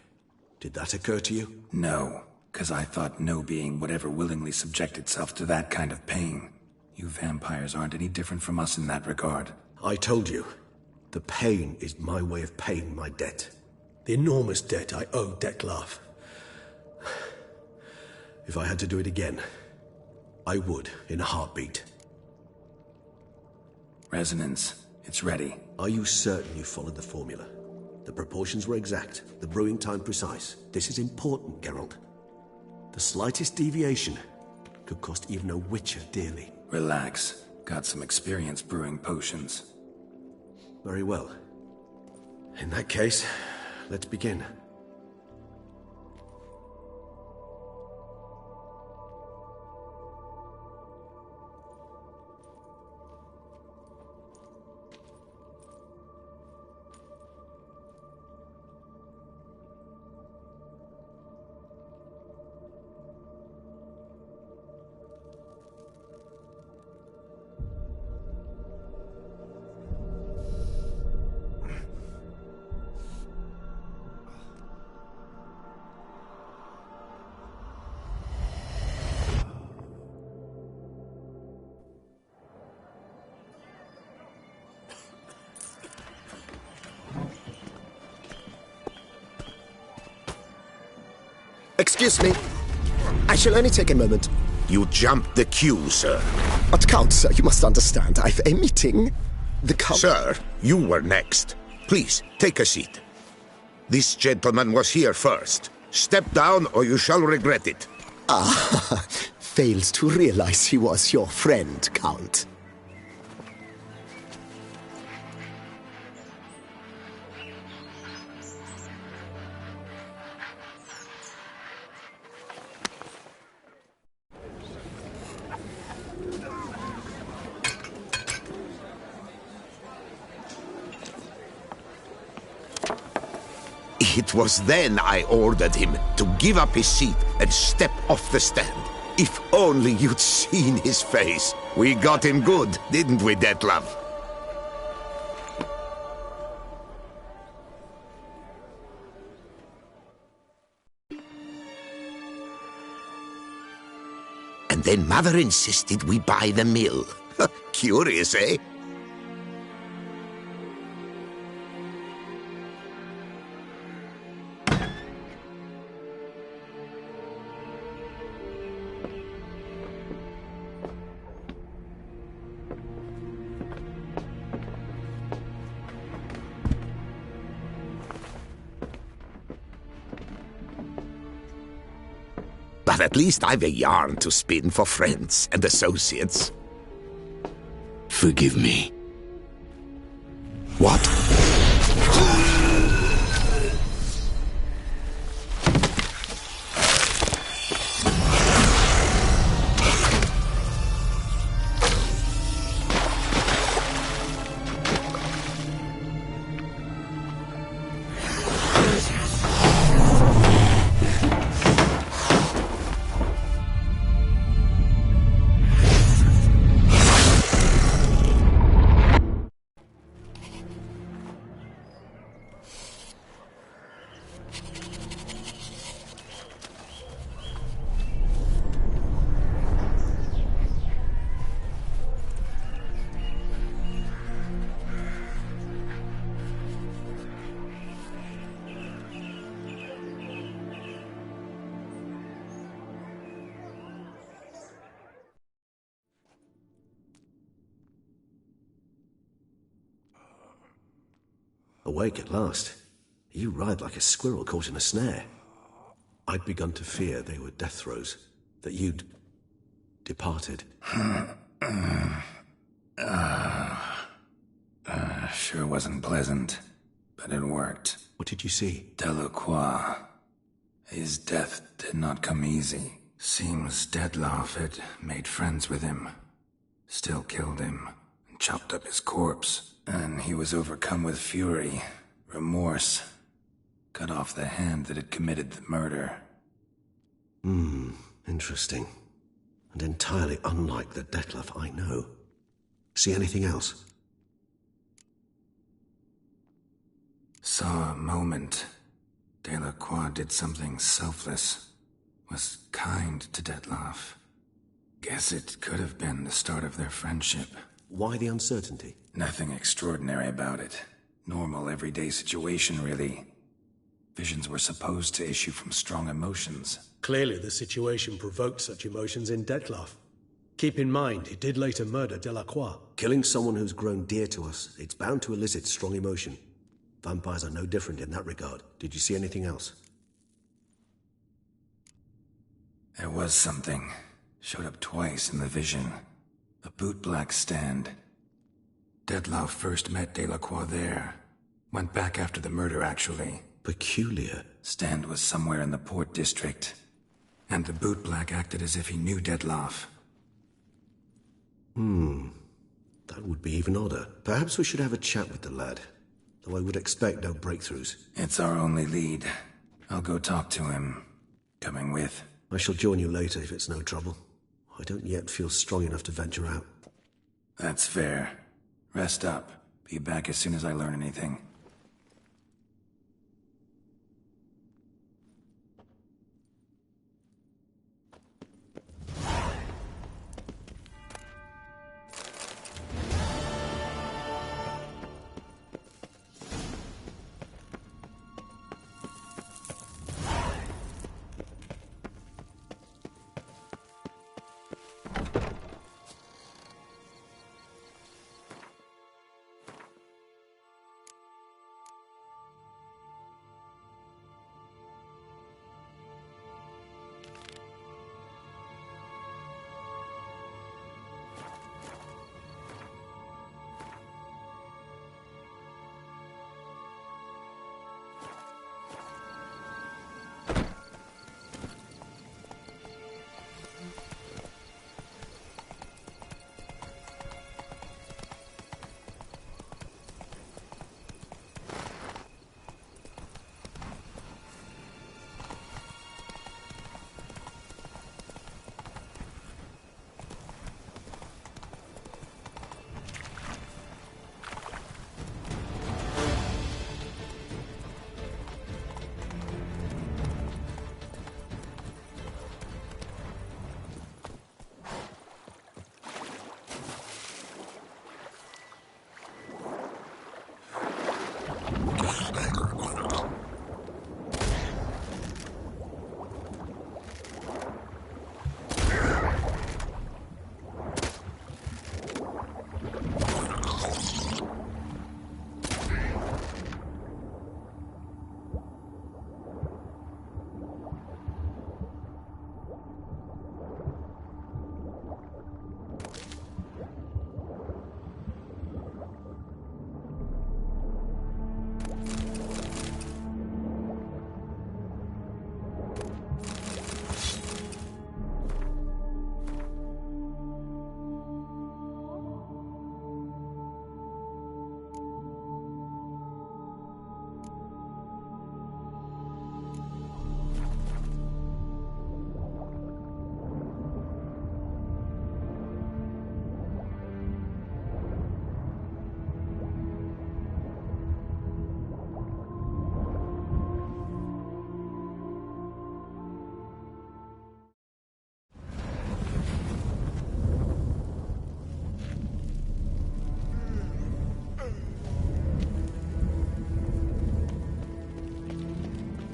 Did that occur to you? No. Because I thought no being would ever willingly subject itself to that kind of pain. You vampires aren't any different from us in that regard. I told you. The pain is my way of paying my debt. The enormous debt I owe Dettlaff. If I had to do it again, I would, in a heartbeat. Resonance. It's ready. Are you certain you followed the formula? The proportions were exact, the brewing time precise. This is important, Geralt. The slightest deviation could cost even a witcher dearly. Relax. Got some experience brewing potions. Very well. In that case, let's begin. Excuse me. I shall only take a moment. You jumped the queue, sir. But Count, sir, you must understand. I've a meeting. The Count... Sir, you were next. Please, take a seat. This gentleman was here first. Step down or you shall regret it. Ah, fails to realize he was your friend, Count. It was then I ordered him to give up his seat and step off the stand. If only you'd seen his face. We got him good, didn't we, Detlef? And then Mother insisted we buy the mill. Curious, eh? But at least I've a yarn to spin for friends and associates. Forgive me. What? Awake at last. You ride like a squirrel caught in a snare. I'd begun to fear they were death throes, that you'd departed. Sure wasn't pleasant, but it worked. What did you see? Delacroix. His death did not come easy. Seems Detlef had made friends with him, still killed him, and chopped up his corpse. And he was overcome with fury, remorse, cut off the hand that had committed the murder. Interesting. And entirely unlike the Detlef I know. See anything else? Saw a moment. Delacroix did something selfless. Was kind to Detlef. Guess it could have been the start of their friendship. Why the uncertainty? Nothing extraordinary about it. Normal, everyday situation, really. Visions were supposed to issue from strong emotions. Clearly the situation provoked such emotions in Detlef. Keep in mind, he did later murder Delacroix. Killing someone who's grown dear to us, it's bound to elicit strong emotion. Vampires are no different in that regard. Did you see anything else? There was something. Showed up twice in the vision. A bootblack stand. Detlef first met Delacroix there. Went back after the murder, actually. Peculiar. Stand was somewhere in the port district. And the bootblack acted as if he knew Detlef. That would be even odder. Perhaps we should have a chat with the lad. Though I would expect no breakthroughs. It's our only lead. I'll go talk to him. Coming with? I shall join you later if it's no trouble. I don't yet feel strong enough to venture out. That's fair. Rest up. Be back as soon as I learn anything.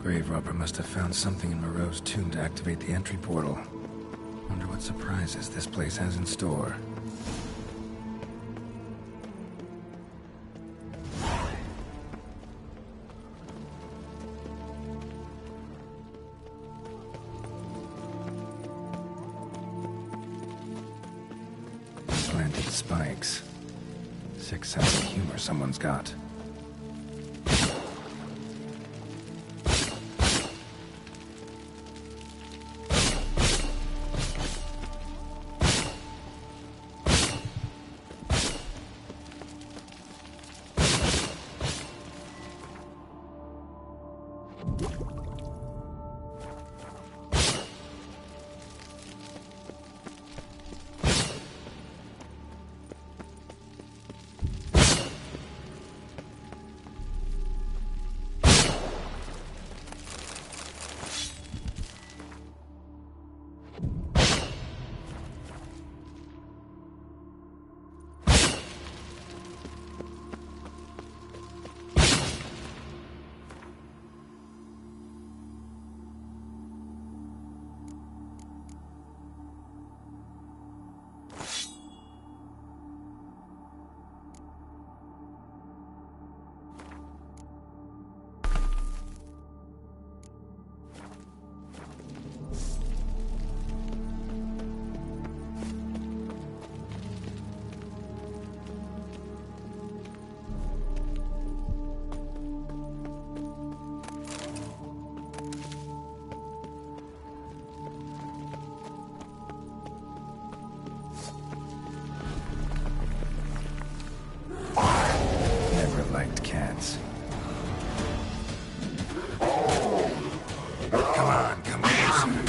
Grave robber must have found something in Moreau's tomb to activate the entry portal. Wonder what surprises this place has in store. Planted spikes. Sick sense of humor someone's got. Liked cats. Come on, come closer.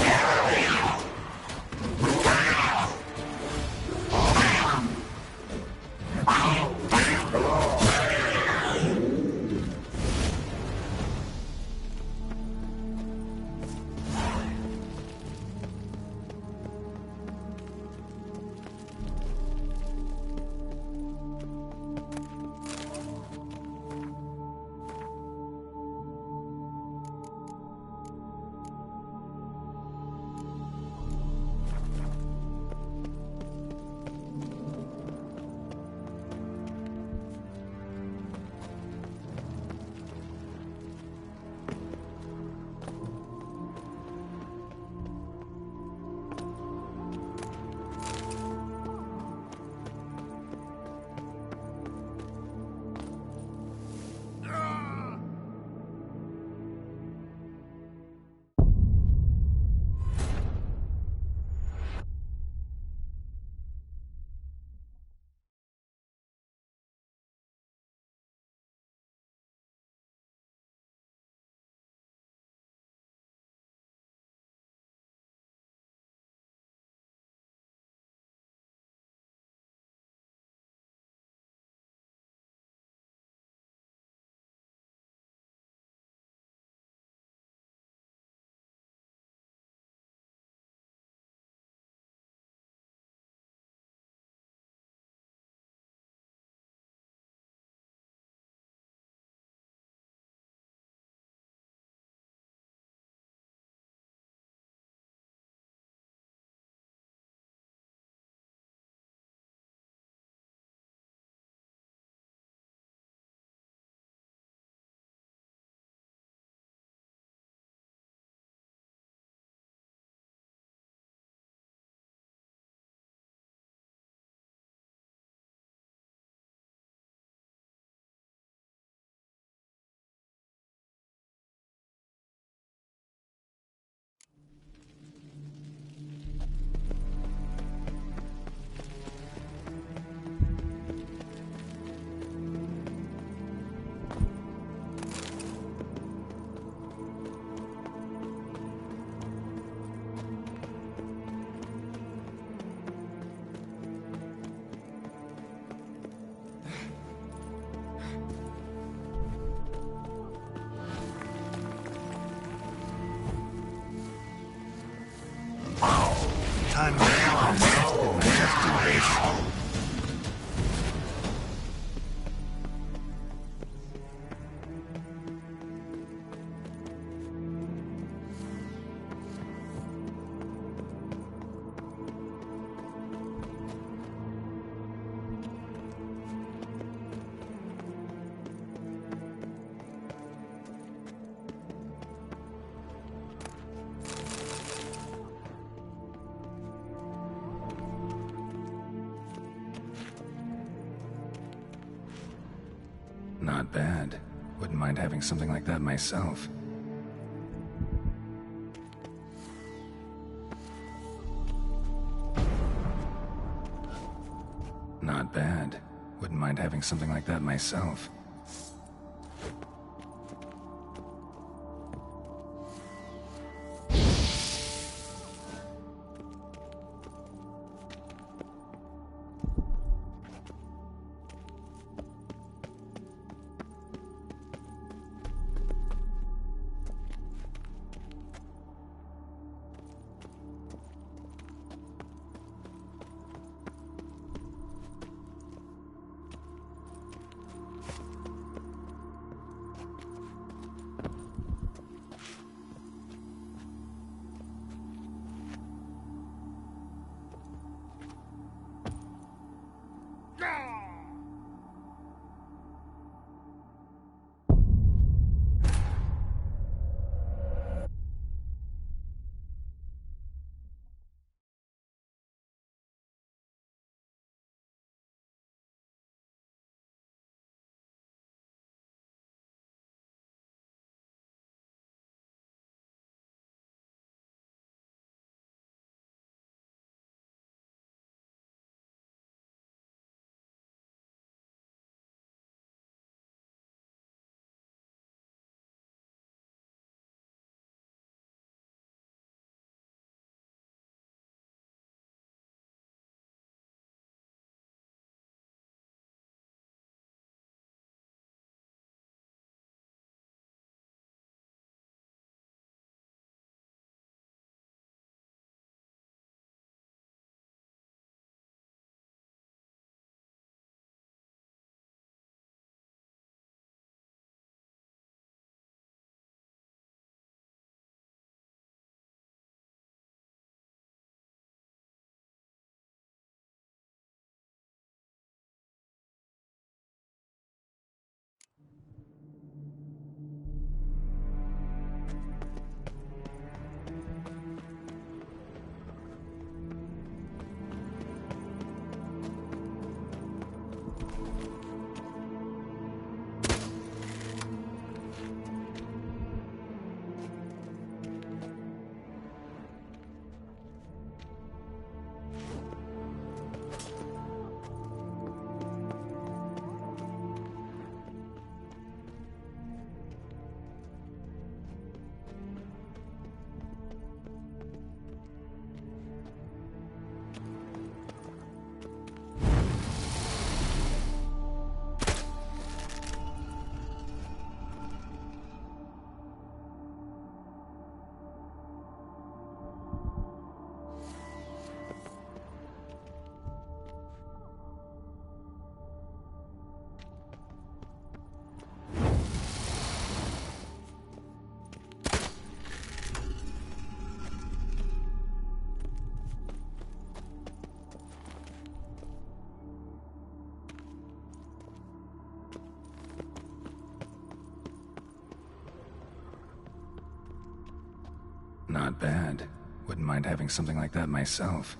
Not bad. Wouldn't mind having something like that myself. Not bad. Wouldn't mind having something like that myself. Not bad. Wouldn't mind having something like that myself.